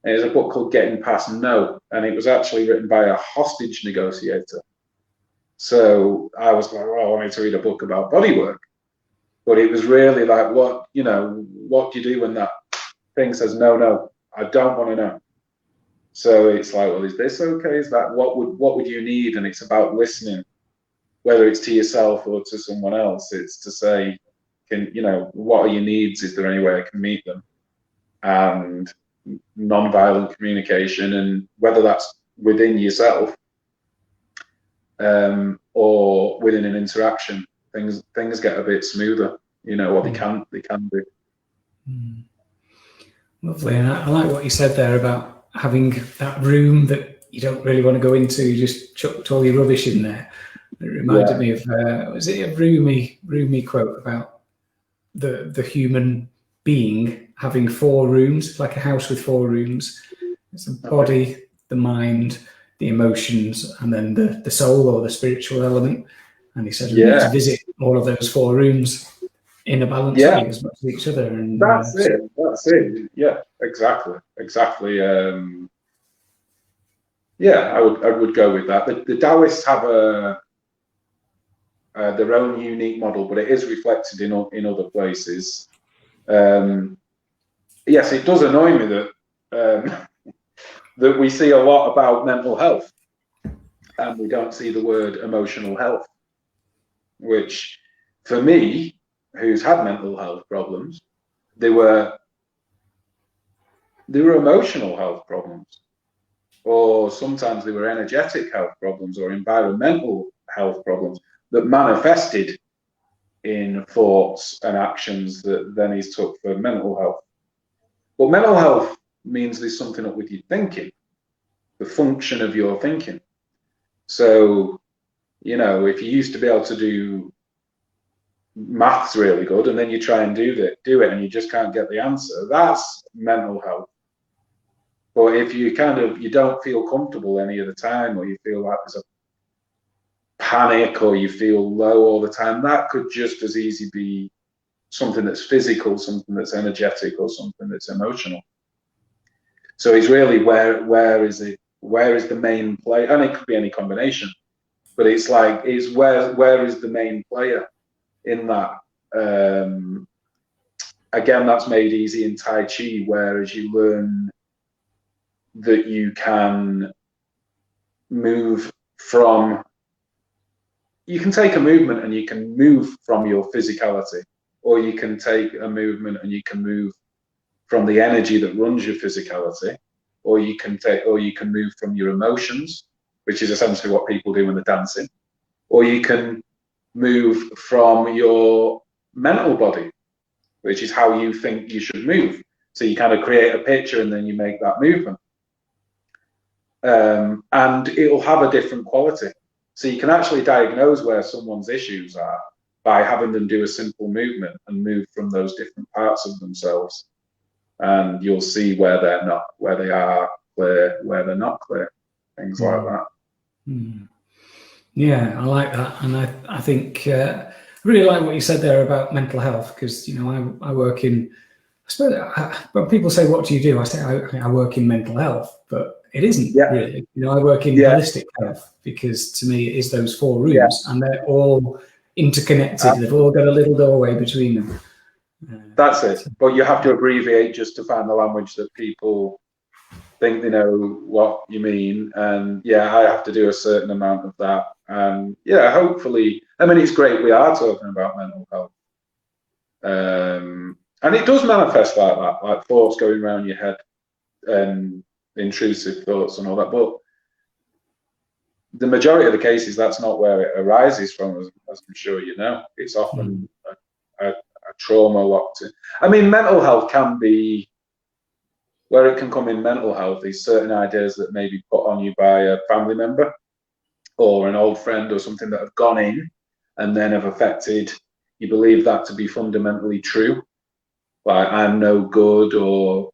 B: And it's a book called Getting Past No, and it was actually written by a hostage negotiator. So I was like, well, I wanted to read a book about bodywork, but it was really like, what do you do when that thing says, no, I don't want to know. So it's like, well, is this okay? Is that what would you need? And it's about listening, whether it's to yourself or to someone else. It's to say, what are your needs? Is there any way I can meet them? And non-violent communication, and whether that's within yourself or within an interaction, things get a bit smoother. What they can do.
A: Lovely. And I like what you said there about having that room that you don't really want to go into. You just chucked all your rubbish in there. It reminded me of was it a Rumi quote about the human being having 4 rooms, like a house with 4 rooms. It's the body, the mind, the emotions, and then the soul or the spiritual element. And he said we need to visit all of those 4 rooms in a balanced way as much as each other. And
B: that's it. Yeah, exactly. I would go with that. The Taoists have their own unique model, but it is reflected in other places. Yes, it does annoy me that that we see a lot about mental health, and we don't see the word emotional health, which, for me, who's had mental health problems, they were emotional health problems, or sometimes they were energetic health problems or environmental health problems that manifested in thoughts and actions that then he's took for mental health. But mental health means there's something up with your thinking, the function of your thinking. So, if you used to be able to do maths really good, and then you try and do it and you just can't get the answer, that's mental health. But if you don't feel comfortable any of the time, or you feel like there's a panic, or you feel low all the time, that could just as easy be something that's physical, something that's energetic, or something that's emotional. So it's really where is the main player, and it could be any combination, but it's where is the main player in that. Again, that's made easy in Tai Chi, whereas you learn that you can move from, you can take a movement and you can move from your physicality, or you can take a movement and you can move from the energy that runs your physicality, or you can move from your emotions, which is essentially what people do when they're dancing, or you can move from your mental body, which is how you think you should move. So you kind of create a picture and then you make that movement. And it'll have a different quality. So you can actually diagnose where someone's issues are by having them do a simple movement and move from those different parts of themselves. And you'll see where they are clear, where they're not clear, things like that.
A: Yeah, I like that. And I think I really like what you said there about mental health, because, I work in, I suppose, when people say, what do you do? I say, I work in mental health, but it isn't really. I work in holistic health, because to me it is those 4 rooms and they're all interconnected. They've all got a little doorway between them.
B: That's it. But you have to abbreviate just to find the language that people think they know what you mean. And I have to do a certain amount of that. And hopefully, it's great we are talking about mental health. And it does manifest like that, like thoughts going around your head and intrusive thoughts and all that. But the majority of the cases, that's not where it arises from, as I'm sure you know. It's often a trauma locked in. Mental health can be, where it can come in mental health is certain ideas that may be put on you by a family member or an old friend or something that have gone in and then have affected, you believe that to be fundamentally true. Like, I'm no good, or,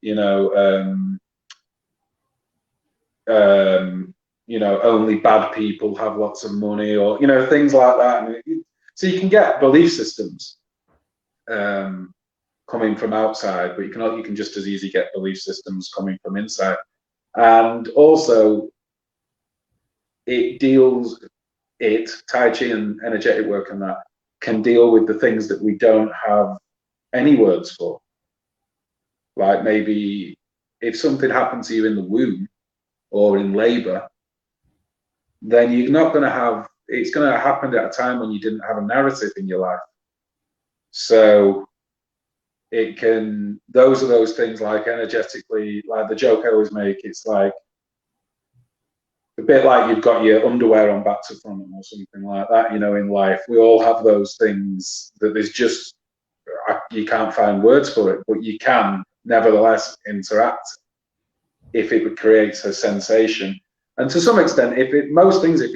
B: only bad people have lots of money, or, things like that. So you can get belief systems coming from outside, but you can just as easily get belief systems coming from inside. And also, Tai Chi and energetic work and that can deal with the things that we don't have any words for. Like maybe if something happened to you in the womb or in labor, then you're not going to have, it's going to happen at a time when you didn't have a narrative in your life. So it can, those are those things like energetically, like the joke I always make, it's like a bit like you've got your underwear on back to front or something like that, you know, in life. We all have those things that there's just, you can't find words for it, but you can nevertheless interact if it creates a sensation. And to some extent, if it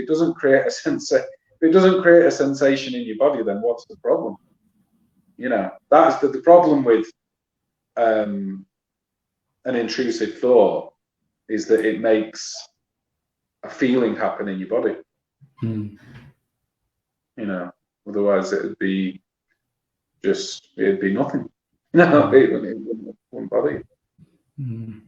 B: doesn't create a sensation in your body, then what's the problem? You know, that's the problem with an intrusive thought, is that it makes a feeling happen in your body. You know, otherwise it'd be nothing. No, it wouldn't bother you.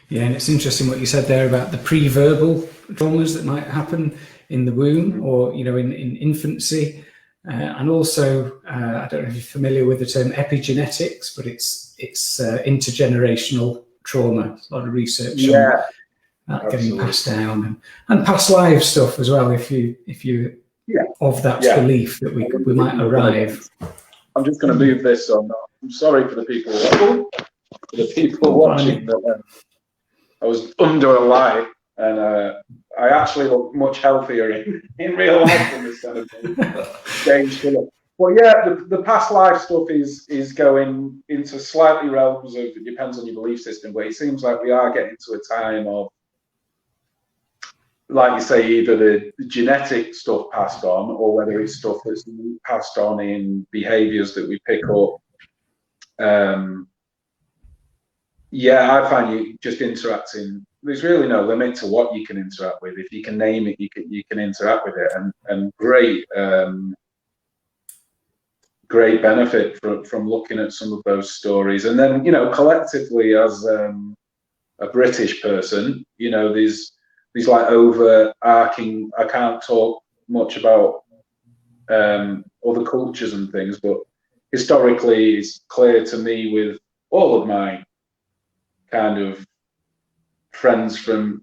A: Yeah, and it's interesting what you said there about the pre-verbal traumas that might happen in the womb or, you know, in infancy. And also, I don't know if you're familiar with the term epigenetics, but it's intergenerational trauma. A lot of research on that getting passed down, and past life stuff as well. If you of that belief that we might arrive.
B: I'm just going to move this on. I'm sorry for the people watching. That I was under a light, and I actually look much healthier in real life than this kind of stage. Well, yeah, the past life stuff is going into slightly realms of, it depends on your belief system, but it seems like we are getting to a time of, like you say, either the genetic stuff passed on, or whether it's stuff that's passed on in behaviors that we pick up. I find you just interacting, there's really no limit to what you can interact with. If you can name it, you can interact with it, and great benefit from looking at some of those stories. And then, you know, collectively as a British person, you know, these like overarching, I can't talk much about other cultures and things, but historically it's clear to me with all of my kind of friends from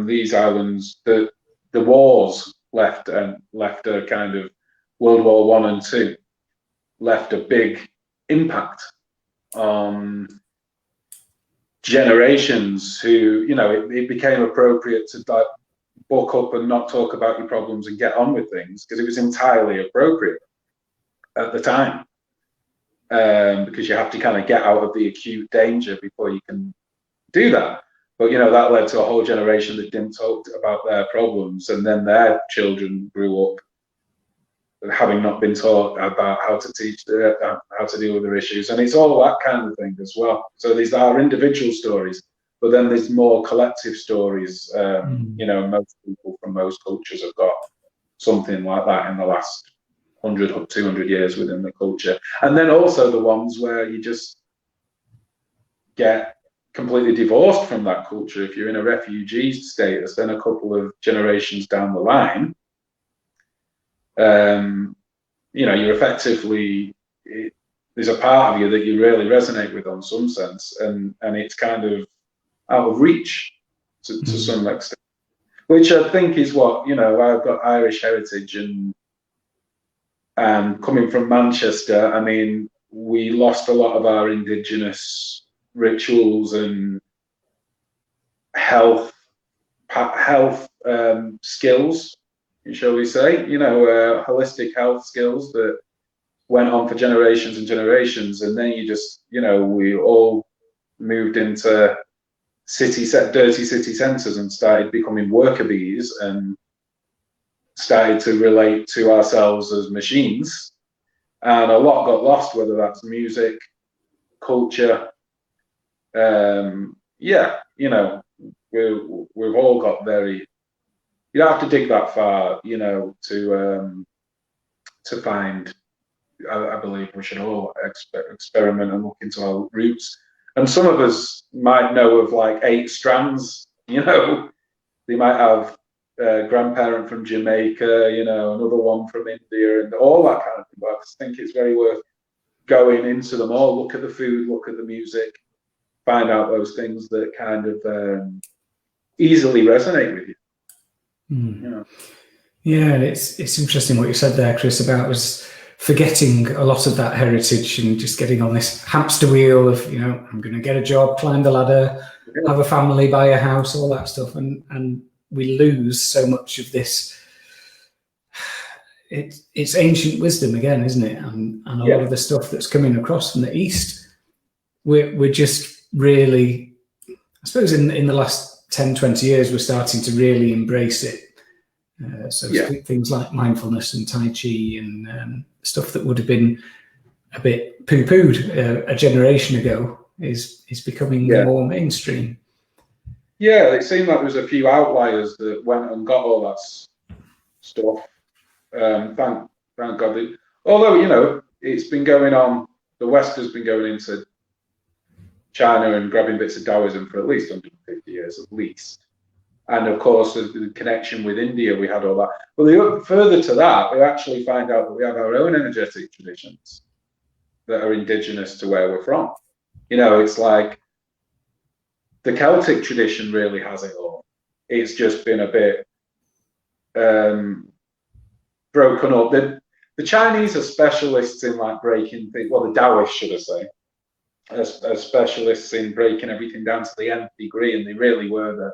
B: these islands that the wars left a kind of World War I and II left a big impact on generations who, you know, it became appropriate to like buck up and not talk about your problems and get on with things, because it was entirely appropriate at the time, because you have to kind of get out of the acute danger before you can do that. But, you know, that led to a whole generation that didn't talk about their problems, and then their children grew up having not been taught about how to teach, how to deal with their issues. And it's all that kind of thing as well. So these are individual stories, but then there's more collective stories. You know, most people from most cultures have got something like that in the last 100 or 200 years within the culture. And then also the ones where you just get completely divorced from that culture. If you're in a refugee status, then a couple of generations down the line, you know, you're effectively, there's a part of you that you really resonate with on some sense, and it's kind of out of reach to some extent, which I think is what, you know, I've got Irish heritage, and coming from Manchester, I mean, we lost a lot of our indigenous rituals and health skills, shall we say, you know, holistic health skills that went on for generations and generations. And then you just, you know, we all moved into dirty city centres and started becoming worker bees and started to relate to ourselves as machines. And a lot got lost, whether that's music, culture. You know, we've all got very, you don't have to dig that far, you know, to find I believe we should all experiment and look into our roots. And some of us might know of like 8 strands, you know, they might have a grandparent from Jamaica, you know, another one from India, and all that kind of thing. But I just think it's very worth going into them all, look at the food, look at the music, find out those things that kind of easily resonate with you. You know?
A: Yeah, it's interesting what you said there, Chris, about us forgetting a lot of that heritage and just getting on this hamster wheel of, you know, I'm going to get a job, climb the ladder, have a family, buy a house, all that stuff, and we lose so much of this. It's ancient wisdom again, isn't it? And a lot of the stuff that's coming across from the East, we're just really, I suppose in the last 10, 20 years, we're starting to really embrace it. Things like mindfulness and Tai Chi and stuff that would have been a bit poo-pooed a generation ago is becoming more mainstream.
B: Yeah, it seemed like there was a few outliers that went and got all that stuff. Thank God. Although, you know, it's been going on, the West has been going into China and grabbing bits of Taoism for at least 150 years, at least. And of course, the connection with India, we had all that. But further to that, we actually find out that we have our own energetic traditions that are indigenous to where we're from. You know, it's like the Celtic tradition really has it all. It's just been a bit broken up. The Chinese are specialists in like breaking things. Well, the Taoists, should I say, are specialists in breaking everything down to the nth degree, and they really were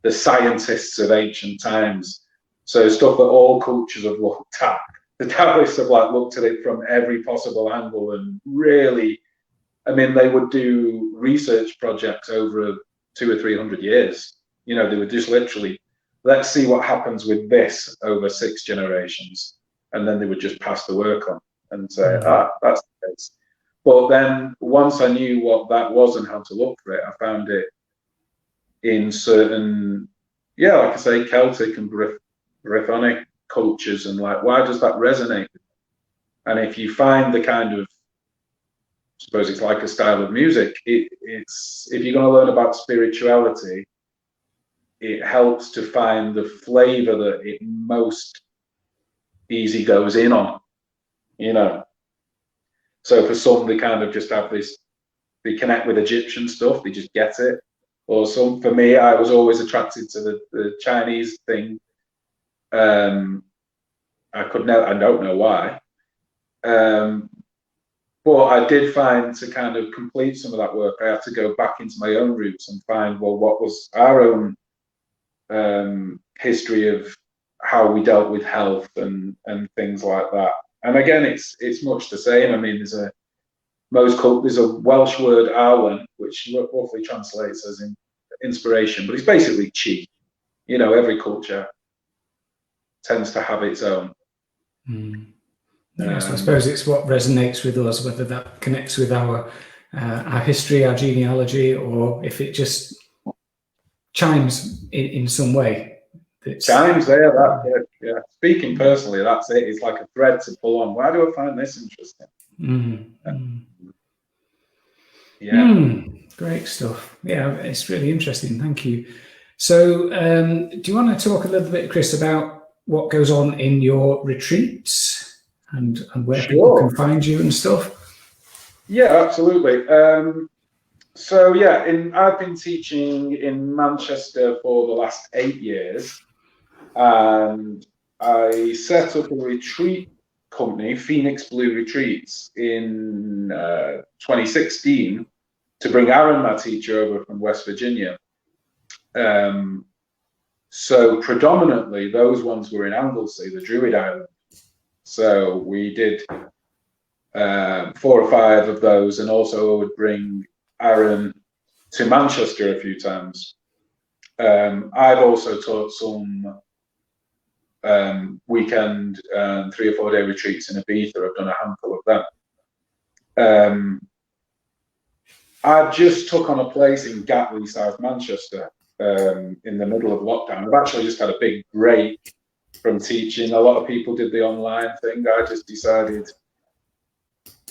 B: the scientists of ancient times. So stuff that all cultures have looked at. The Taoists have like looked at it from every possible angle and really, I mean, they would do research projects over 200 or 300 years. You know, they would just literally, let's see what happens with this over 6 generations. And then they would just pass the work on and say, that's the case. But then once I knew what that was and how to look for it, I found it in certain, like I say, Celtic and Brythonic cultures, and like, why does that resonate? And if you find the kind of, I suppose it's like a style of music, it's if you're going to learn about spirituality, it helps to find the flavor that it most easy goes in on, you know. So for some, they kind of just have this, they connect with Egyptian stuff, they just get it. Or some, for me, I was always attracted to the Chinese thing. I don't know why. But I did find, to kind of complete some of that work, I had to go back into my own roots and find, well, what was our own history of how we dealt with health and things like that. And again, it's much the same. I mean, there's a Welsh word Arwen, which roughly translates as inspiration, but it's basically chi. You know, every culture tends to have its own.
A: Yes, I suppose it's what resonates with us, whether that connects with our history, our genealogy, or if it just chimes in some way.
B: Chimes there, that's it. Yeah. Speaking personally, that's it. It's like a thread to pull on. Why do I find this interesting?
A: Great stuff. Yeah, it's really interesting. Thank you. So, do you want to talk a little bit, Chris, about what goes on in your retreats and where people can find you and stuff?
B: Yeah, absolutely. I've been teaching in Manchester for the last 8 years, and I set up a retreat company, Phoenix Blu Retreats, in 2016 to bring Aaron, my teacher, over from West Virginia. So predominantly those ones were in Anglesey, the Druid Island. So we did 4 or 5 of those, and also I would bring Aaron to Manchester a few times. I've also taught some weekend 3 or 4 day retreats in Ibiza. I've done a handful of them. I just took on a place in Gatley, South Manchester, in the middle of lockdown. I've actually just had a big break from teaching. A lot of people did the online thing. I just decided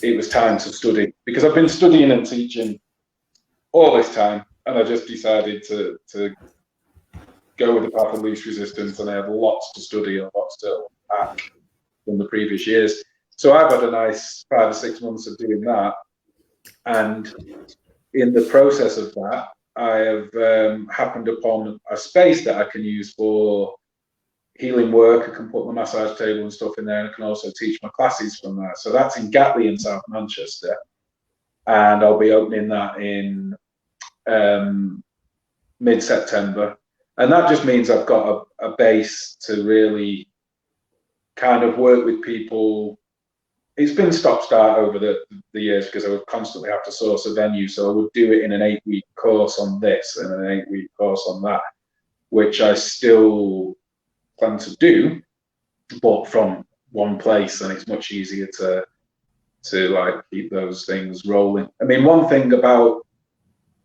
B: it was time to study, because I've been studying and teaching all this time, and I just decided to go with the path of least resistance, and I have lots to study and lots to unpack from the previous years. So I've had a nice 5 or 6 months of doing that, and in the process of that, I have happened upon a space that I can use for healing work. I can put my massage table and stuff in there, and I can also teach my classes from there. So that's in Gatley in South Manchester, and I'll be opening that in mid-September. And that just means I've got a base to really kind of work with people. It's been stop-start over the years, because I would constantly have to source a venue. So I would do it in an 8-week course on this and an 8-week course on that, which I still plan to do, but from one place, and it's much easier to like keep those things rolling. I mean, one thing about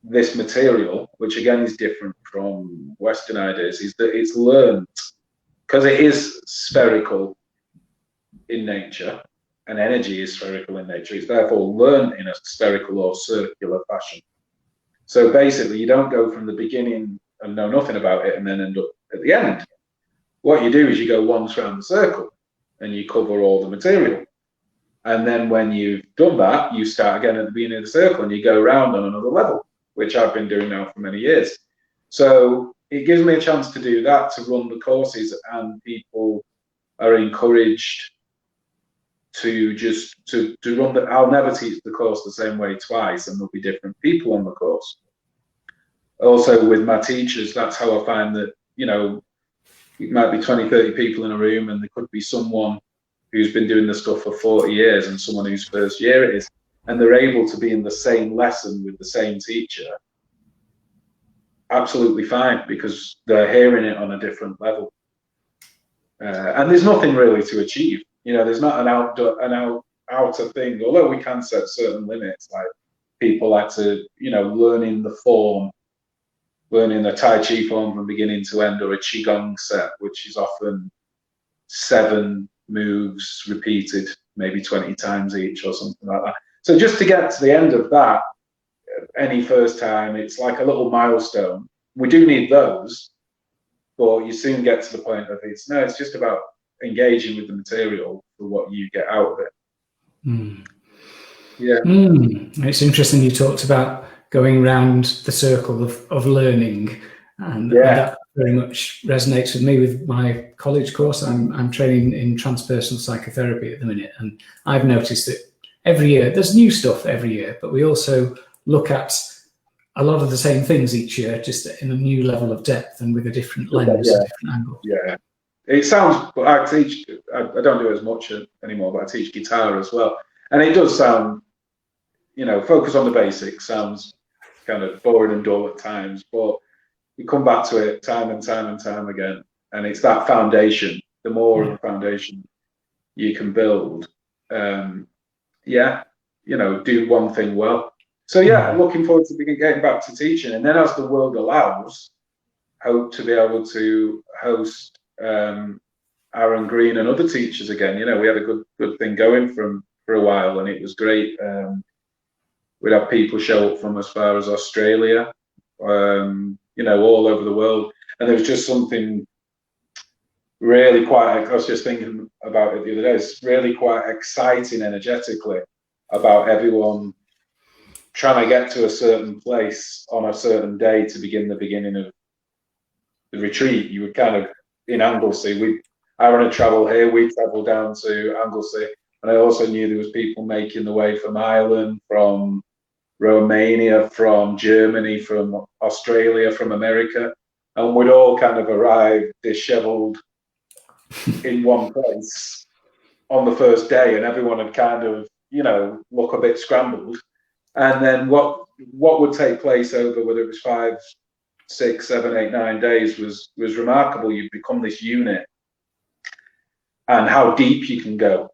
B: this material, which again is different from Western ideas, is that it's learned, because it is spherical in nature, and energy is spherical in nature. It's therefore learned in a spherical or circular fashion. So basically, you don't go from the beginning and know nothing about it and then end up at the end. What you do is you go once around the circle and you cover all the material. And then when you've done that, you start again at the beginning of the circle and you go around on another level, which I've been doing now for many years. So it gives me a chance to do that, to run the courses, and people are encouraged to just to run the. I'll never teach the course the same way twice, and there'll be different people on the course. Also with my teachers, that's how I find that, you know, it might be 20, 30 people in a room, and there could be someone who's been doing the stuff for 40 years and someone whose first year it is, and they're able to be in the same lesson with the same teacher. Absolutely fine, because they're hearing it on a different level. And there's nothing really to achieve. You know, there's not an outer thing, although we can set certain limits. Like people like to, you know, learning the form, learning the Tai Chi form from beginning to end, or a Qigong set, which is often 7 moves repeated, maybe 20 times each or something like that. So just to get to the end of that, any first time, it's like a little milestone. We do need those, but you soon get to the point of it's just about engaging with the material for what you get out of it. Yeah.
A: It's interesting you talked about going around the circle of learning, and that very much resonates with me with my college course. I'm training in transpersonal psychotherapy at the minute, and I've noticed that every year there's new stuff every year, but we also look at a lot of the same things each year, just in a new level of depth and with a different lens, a different angle. Yeah.
B: It sounds, I teach, I don't do it as much anymore, but I teach guitar as well. And it does sound, you know, focus on the basics sounds kind of boring and dull at times, but you come back to it time and time and time again. And it's that foundation. The more of a foundation you can build, you know, do one thing well. So I'm looking forward to getting back to teaching. And then as the world allows, hope to be able to host Aaron Green and other teachers again. You know, we had a good thing going for a while, and it was great. We'd have people show up from as far as Australia, you know, all over the world. And there was just something really quite, I was just thinking about it the other day, it's really quite exciting energetically about everyone trying to get to a certain place on a certain day to begin the beginning of the retreat. You would kind of, in Anglesey, I run a travel here, we travel down to Anglesey, and I also knew there was people making the way from Ireland, from Romania, from Germany, from Australia, from America, and we'd all kind of arrive disheveled in one place on the first day, and everyone had kind of, you know, look a bit scrambled. And then what would take place over, whether it was 5, 6, 7, 8, 9 days was remarkable. You'd become this unit, and how deep you can go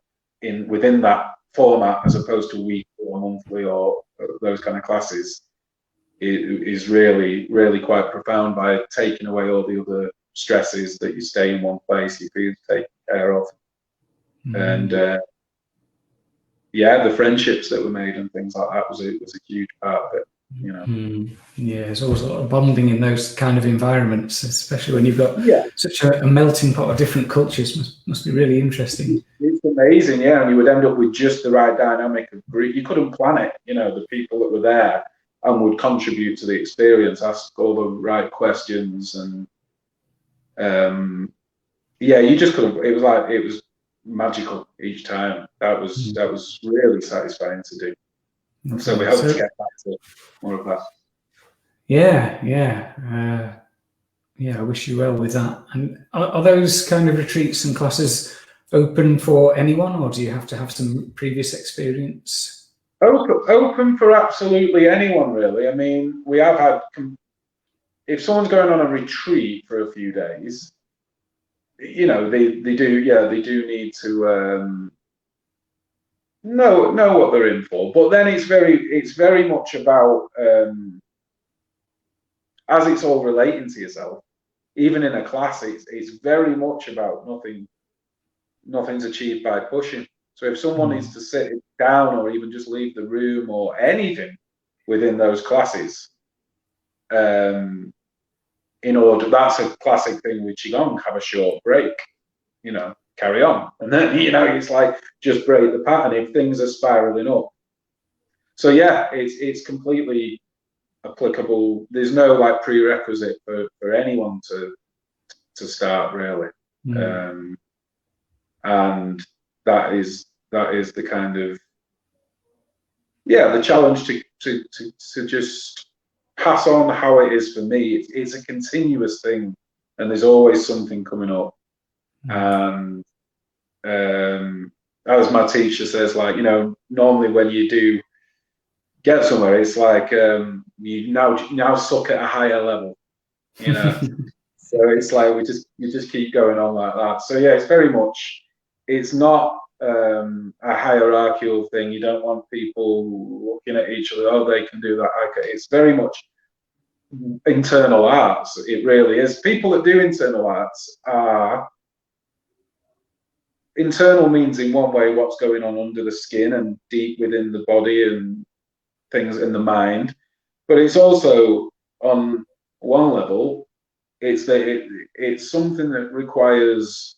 B: within that format, as opposed to weekly or monthly or those kind of classes, is really, really quite profound by taking away all the other stresses that you stay in one place, you feel taken care of. And yeah, the friendships that were made and things like that was a huge part of it, you know.
A: Yeah, there's always a lot of bonding in those kind of environments, especially when you've got
B: Yeah,
A: such a melting pot of different cultures. Must be really interesting.
B: it's amazing, yeah, and you would end up with just the right dynamic of group. You couldn't plan it, you know, the people that were there and would contribute to the experience, ask all the right questions, and yeah, you just couldn't. It was magical each time. That was really satisfying to do. And so we hope to get back to more of that.
A: Yeah, yeah. Yeah, I wish you well with that. And are those kind of retreats and classes open for anyone, or do you have to have some previous experience?
B: Open for absolutely anyone, really. I mean, we have had, if someone's going on a retreat for a few days, you know, they do need to know what they're in for. But then it's very much about, as it's all relating to yourself. Even in a class, it's very much about nothing's achieved by pushing. So if someone needs to sit down or even just leave the room or anything within those classes, in order, that's a classic thing with Qigong, have a short break, you know, carry on. And then, you know, it's like, just break the pattern if things are spiraling up. So yeah, it's completely applicable. There's no like prerequisite for anyone to start, really. And that is the kind of, yeah, the challenge to just pass on how it is for me. It's a continuous thing, and there's always something coming up. And as my teacher says, like, you know, normally when you do get somewhere, it's like you now suck at a higher level, you know. So it's like you just keep going on like that. So yeah, it's very much, it's not a hierarchical thing. You don't want people looking at each other, oh, they can do that. Okay, it's very much internal arts. It really is. People that do internal arts are, internal means in one way what's going on under the skin and deep within the body and things in the mind, but it's also on one level, it's something that requires,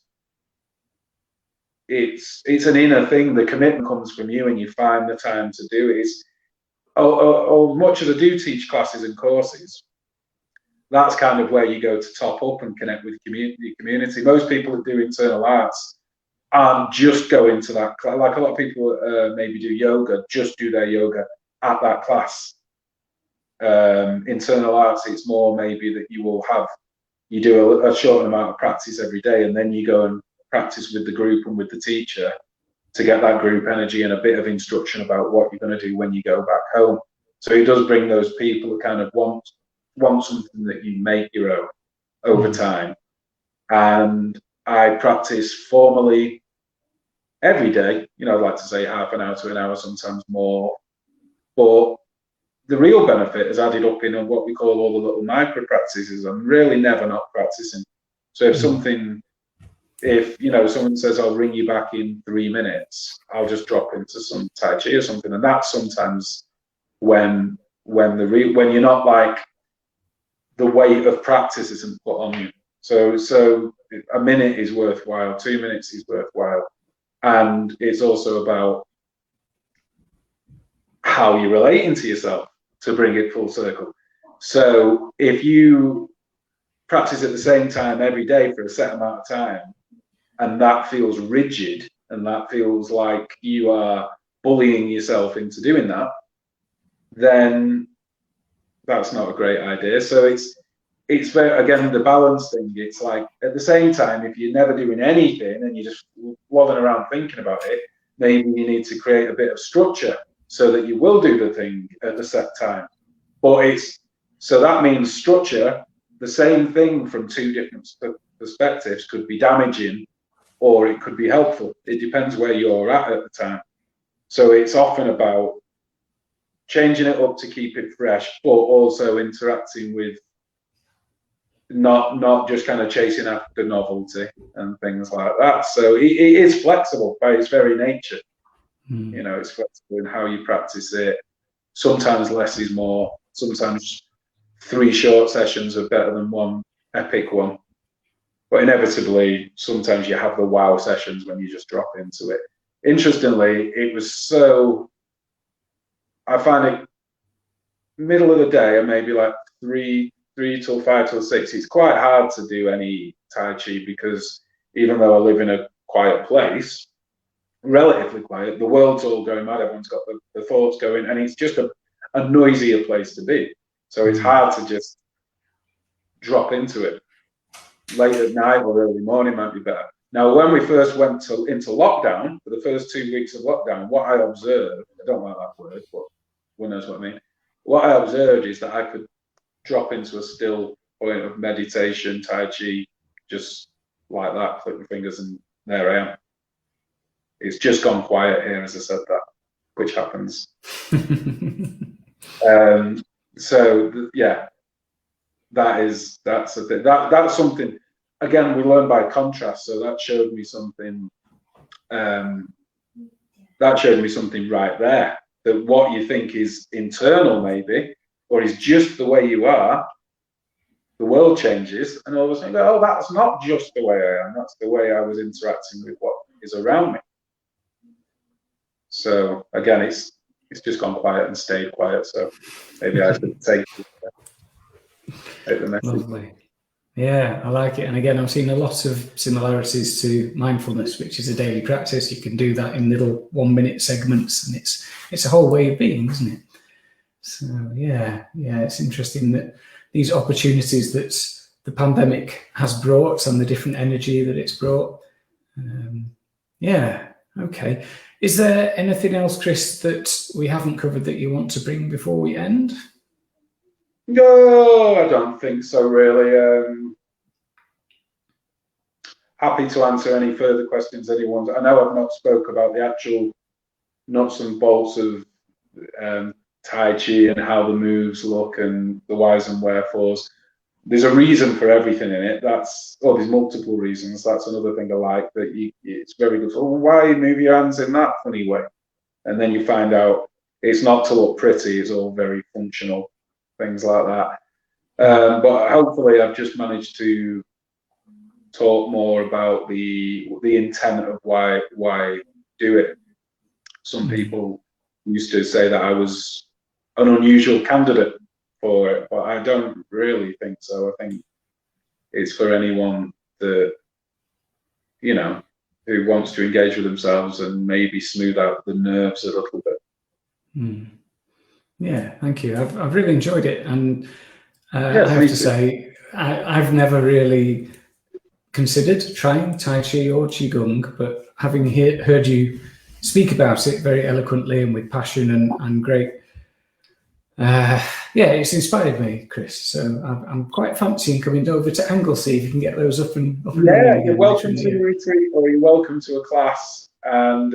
B: it's an inner thing. The commitment comes from you, and you find the time to do it. It's much as I do teach classes and courses, that's kind of where you go to top up and connect with community. Most people that do internal arts aren't just going to that class. Like a lot of people maybe do yoga, just do their yoga at that class. Internal arts, it's more maybe that you do a short amount of practice every day, and then you go and practice with the group and with the teacher to get that group energy and a bit of instruction about what you're going to do when you go back home. So it does bring those people that kind of want something that you make your own over time. And I practice formally every day. You know, I'd like to say half an hour to an hour, sometimes more. But the real benefit is added up in what we call all the little micro practices. I'm really never not practicing. So if you know, someone says I'll ring you back in 3 minutes, I'll just drop into some Tai Chi or something, and that's sometimes when you're not, like, the weight of practice isn't put on you. So a minute is worthwhile, 2 minutes is worthwhile, and it's also about how you're relating to yourself to bring it full circle. So if you practice at the same time every day for a set amount of time, and that feels rigid, and that feels like you are bullying yourself into doing that, then that's not a great idea. So it's very, again, the balance thing. It's like, at the same time, if you're never doing anything and you're just waddling around thinking about it, maybe you need to create a bit of structure so that you will do the thing at the set time. But so that means structure, the same thing from two different perspectives, could be damaging or it could be helpful. It depends where you're at the time. So it's often about changing it up to keep it fresh, but also interacting with, not just kind of chasing after novelty and things like that. So it is flexible by its very nature. You know, it's flexible in how you practice it. Sometimes less is more. Sometimes 3 short sessions are better than 1 epic one. But inevitably, sometimes you have the wow sessions when you just drop into it. Interestingly, it was so, I find it middle of the day and maybe like 3 till 5 till 6, it's quite hard to do any Tai Chi because even though I live in a quiet place, relatively quiet, the world's all going mad, everyone's got the thoughts going, and it's just a noisier place to be. So it's hard to just drop into it. Late at night or early morning might be better. Now, when we first went into lockdown, for the first 2 weeks of lockdown, what I observed, I don't like that word, but one knows what I mean. What I observed is that I could drop into a still point of meditation, Tai Chi, just like that, click my fingers, and there I am. It's just gone quiet here as I said that, which happens. Yeah, that's a thing. That's something. Again, we learn by contrast, so that showed me something. That showed me something right there. That what you think is internal, maybe, or is just the way you are, the world changes, and all of a sudden, oh, that's not just the way I am. That's the way I was interacting with what is around me. So again, it's just gone quiet and stayed quiet. So maybe I should take the message.
A: Lovely. Yeah, I like it. And again, I'm seeing a lot of similarities to mindfulness, which is a daily practice. You can do that in little 1-minute segments, and it's a whole way of being, isn't it? So yeah, it's interesting that these opportunities that the pandemic has brought and the different energy that it's brought. Yeah, okay. Is there anything else, Chris, that we haven't covered that you want to bring before we end?
B: No, I don't think so, really. Happy to answer any further questions anyone's. I know I've not spoke about the actual nuts and bolts of Tai Chi and how the moves look and the whys and wherefores. There's a reason for everything in it. There's multiple reasons. That's another thing I like, that it's very good. So why move your hands in that funny way? And then you find out it's not to look pretty. It's all very functional, things like that. But hopefully I've just managed to talk more about the intent of why do it. Some people used to say that I was an unusual candidate for it, but I don't really think so. I think it's for anyone that, you know, who wants to engage with themselves and maybe smooth out the nerves a little bit.
A: Yeah, thank you. I've really enjoyed it, and I have to say I've never really considered trying Tai Chi or Qigong, but having heard you speak about it very eloquently and with passion and great, it's inspired me, Chris. So I'm quite fancying coming over to Anglesey if you can get those up and running again.
B: You're welcome to the retreat, or you're welcome to a class. And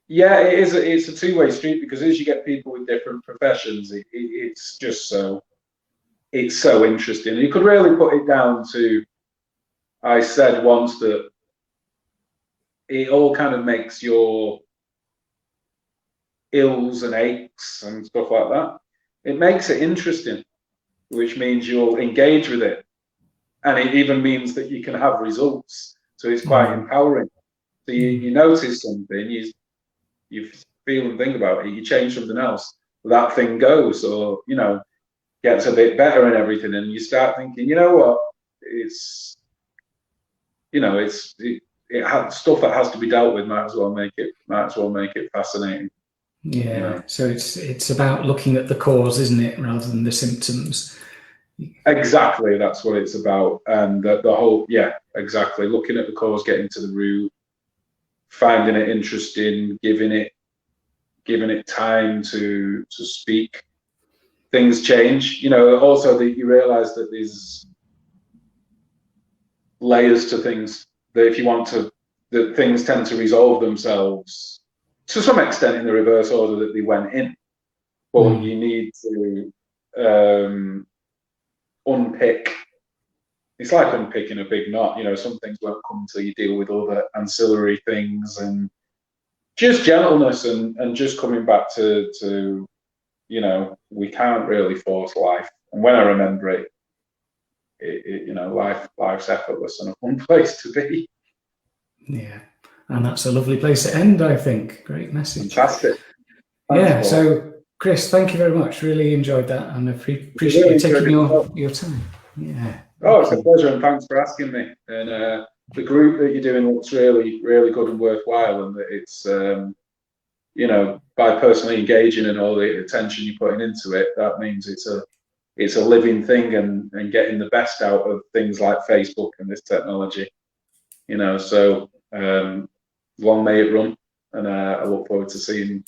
B: it's a two-way street, because as you get people with different professions, it's just so interesting. You could really put it down to, I said once that it all kind of makes your ills and aches and stuff like that. It makes it interesting, which means you'll engage with it. And it even means that you can have results. So it's quite empowering. So you notice something, you feel and think about it, you change something else, that thing goes, or, you know, gets a bit better and everything. And you start thinking, you know what, it's, you know, it has stuff that has to be dealt with, might as well make it fascinating.
A: Yeah, you know? So it's about looking at the cause, isn't it, rather than the symptoms.
B: Exactly, that's what it's about. And the whole, exactly, looking at the cause, getting to the root, finding it interesting, giving it time to speak. Things change, you know. Also, that you realize that there's layers to things, that if you want to, that things tend to resolve themselves to some extent in the reverse order that they went in, but you need to unpick. It's like unpicking a big knot, you know. Some things won't come until you deal with other ancillary things, and just gentleness and just coming back to we can't really force life. And when I remember it, life's effortless and a fun place to be.
A: Yeah, and that's a lovely place to end, I think. Great message.
B: Fantastic.
A: Thanks, so Chris, thank you very much. Really enjoyed that, and appreciate you taking your time. Yeah.
B: Oh, it's a pleasure, and thanks for asking me. And the group that you're doing looks really, really good and worthwhile, and that it's by personally engaging and all the attention you're putting into it, that means it's a living thing and getting the best out of things like Facebook and this technology. So long may it run, and I look forward to seeing.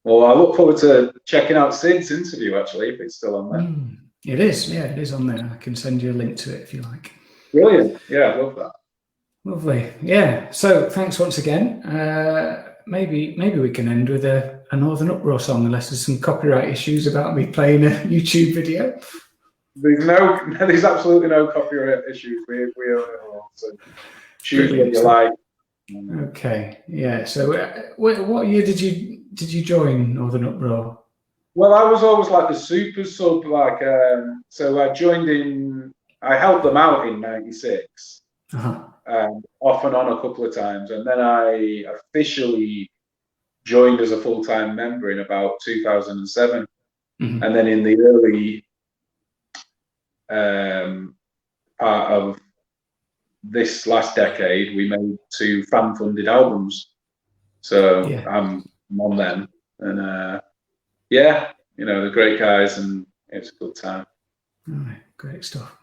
B: Well, I look forward to checking out Sid's interview, actually, if it's still on there.
A: It is, yeah, it is on there. I can send you a link to it if you like.
B: Brilliant. Yeah, I love that.
A: Lovely. Yeah. So thanks once again. Maybe we can end with a Northern Uproar song, unless there's some copyright issues about me playing a YouTube video.
B: There's absolutely no copyright issues. We are so choose what you like.
A: Okay. Yeah. So what year did you join Northern Uproar?
B: Well, I was always like the super sub, so I joined I helped them out in '96, off and on a couple of times, and then I officially joined as a full-time member in about 2007, and then in the early part of this last decade, we made 2 fan-funded albums, so I'm on them, and they're great guys, and it's a good time.
A: All right, great stuff.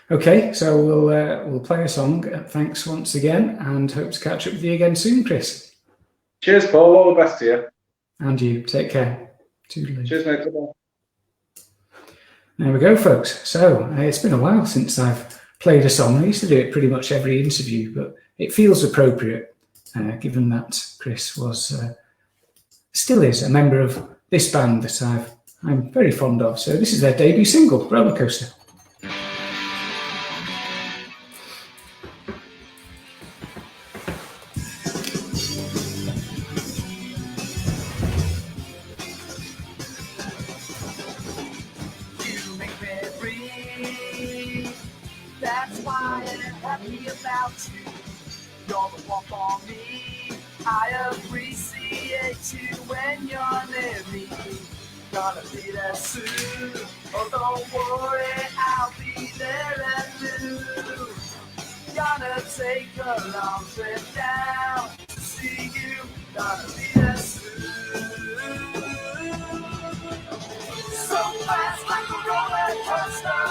A: Okay, so we'll play a song. Thanks once again, and hope to catch up with you again soon, Chris.
B: Cheers, Paul. All the best to you.
A: And you. Take care. Toodaloo.
B: Cheers, mate. Bye-bye.
A: There we go, folks. So it's been a while since I've played a song. I used to do it pretty much every interview, but it feels appropriate, given that Chris still is a member of this band that I'm very fond of. So this is their debut single, Roller Coaster.
C: Gonna be there soon. Oh, don't worry, I'll be there at noon. Gonna take a long trip down to see you. Gonna be there soon. So fast like a roller coaster,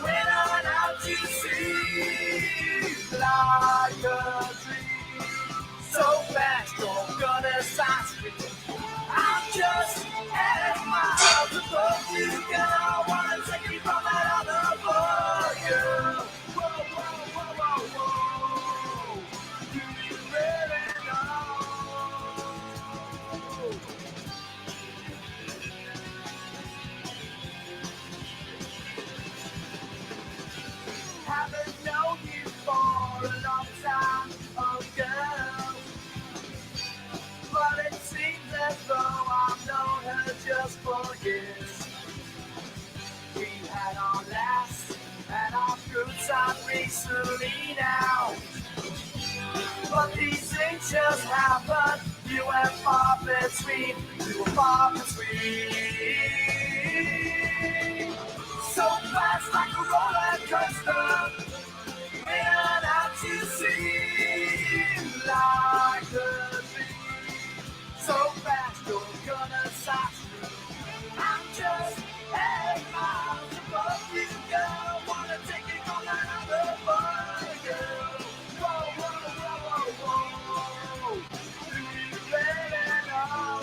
C: when I'm out to sea, like a dream. So fast, you're gonna start screaming. I'm just at my house above you, girl. I wanna take you from that other boy, girl. Whoa, whoa, whoa, whoa, whoa. Do you really know? Haven't known you for a long time, oh girl. But it seems as though I've known her just for years. We had our laughs and our good time recently now. But these things just happen. You were far between. You were far between. So fast like a roller coaster. We're out to sea like a dream. So fast, you're gonna start through. I'm just 8 miles above you, girl. Wanna take it on another boy, girl. Whoa, whoa, whoa, whoa, whoa. Do you really know?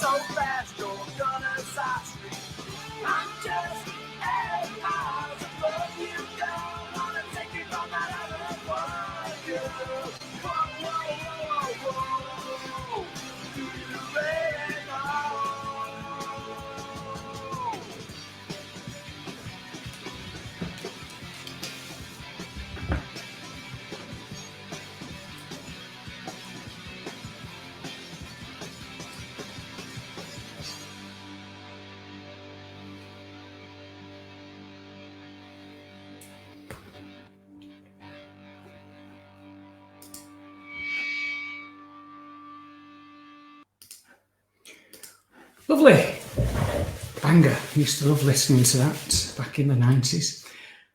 C: so fast you're gonna side street. I'm just 8 miles above you, don't wanna take you from that other world, girl. Whoa, whoa, whoa, whoa. Do you really know?
A: Lovely. Banger. Used to love listening to that back in the 90s.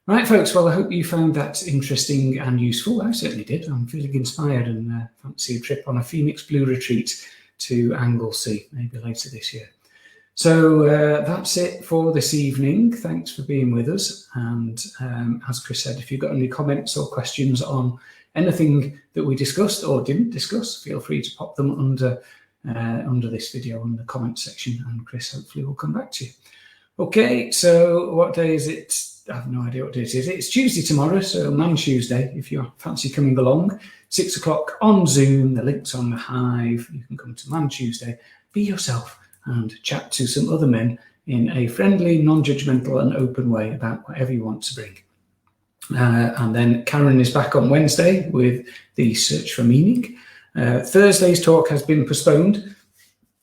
A: Right, folks, well, I hope you found that interesting and useful. I certainly did. I'm feeling inspired and fancy a trip on a Phoenix Blu Retreat to Anglesey, maybe later this year. So that's it for this evening. Thanks for being with us. And as Chris said, if you've got any comments or questions on anything that we discussed or didn't discuss, feel free to pop them under this video in the comment section, and Chris hopefully will come back to you. Okay, so what day is it? I have no idea what day it is. It's Tuesday tomorrow, so Man Tuesday, if you fancy coming along. 6 o'clock on Zoom, the link's on the Hive. You can come to Man Tuesday, be yourself, and chat to some other men in a friendly, non-judgmental and open way about whatever you want to bring. And then Karen is back on Wednesday with the Search for Meaning. Thursday's talk has been postponed.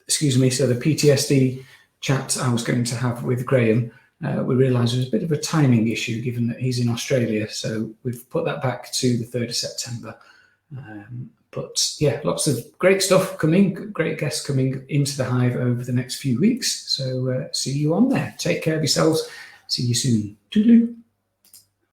A: Excuse me, so the PTSD chat I was going to have with Graham, we realised there was a bit of a timing issue given that he's in Australia, so we've put that back to the 3rd of September. But yeah, lots of great stuff coming, great guests coming into the Hive over the next few weeks. So see you on there. Take care of yourselves. See you soon. Toodaloo.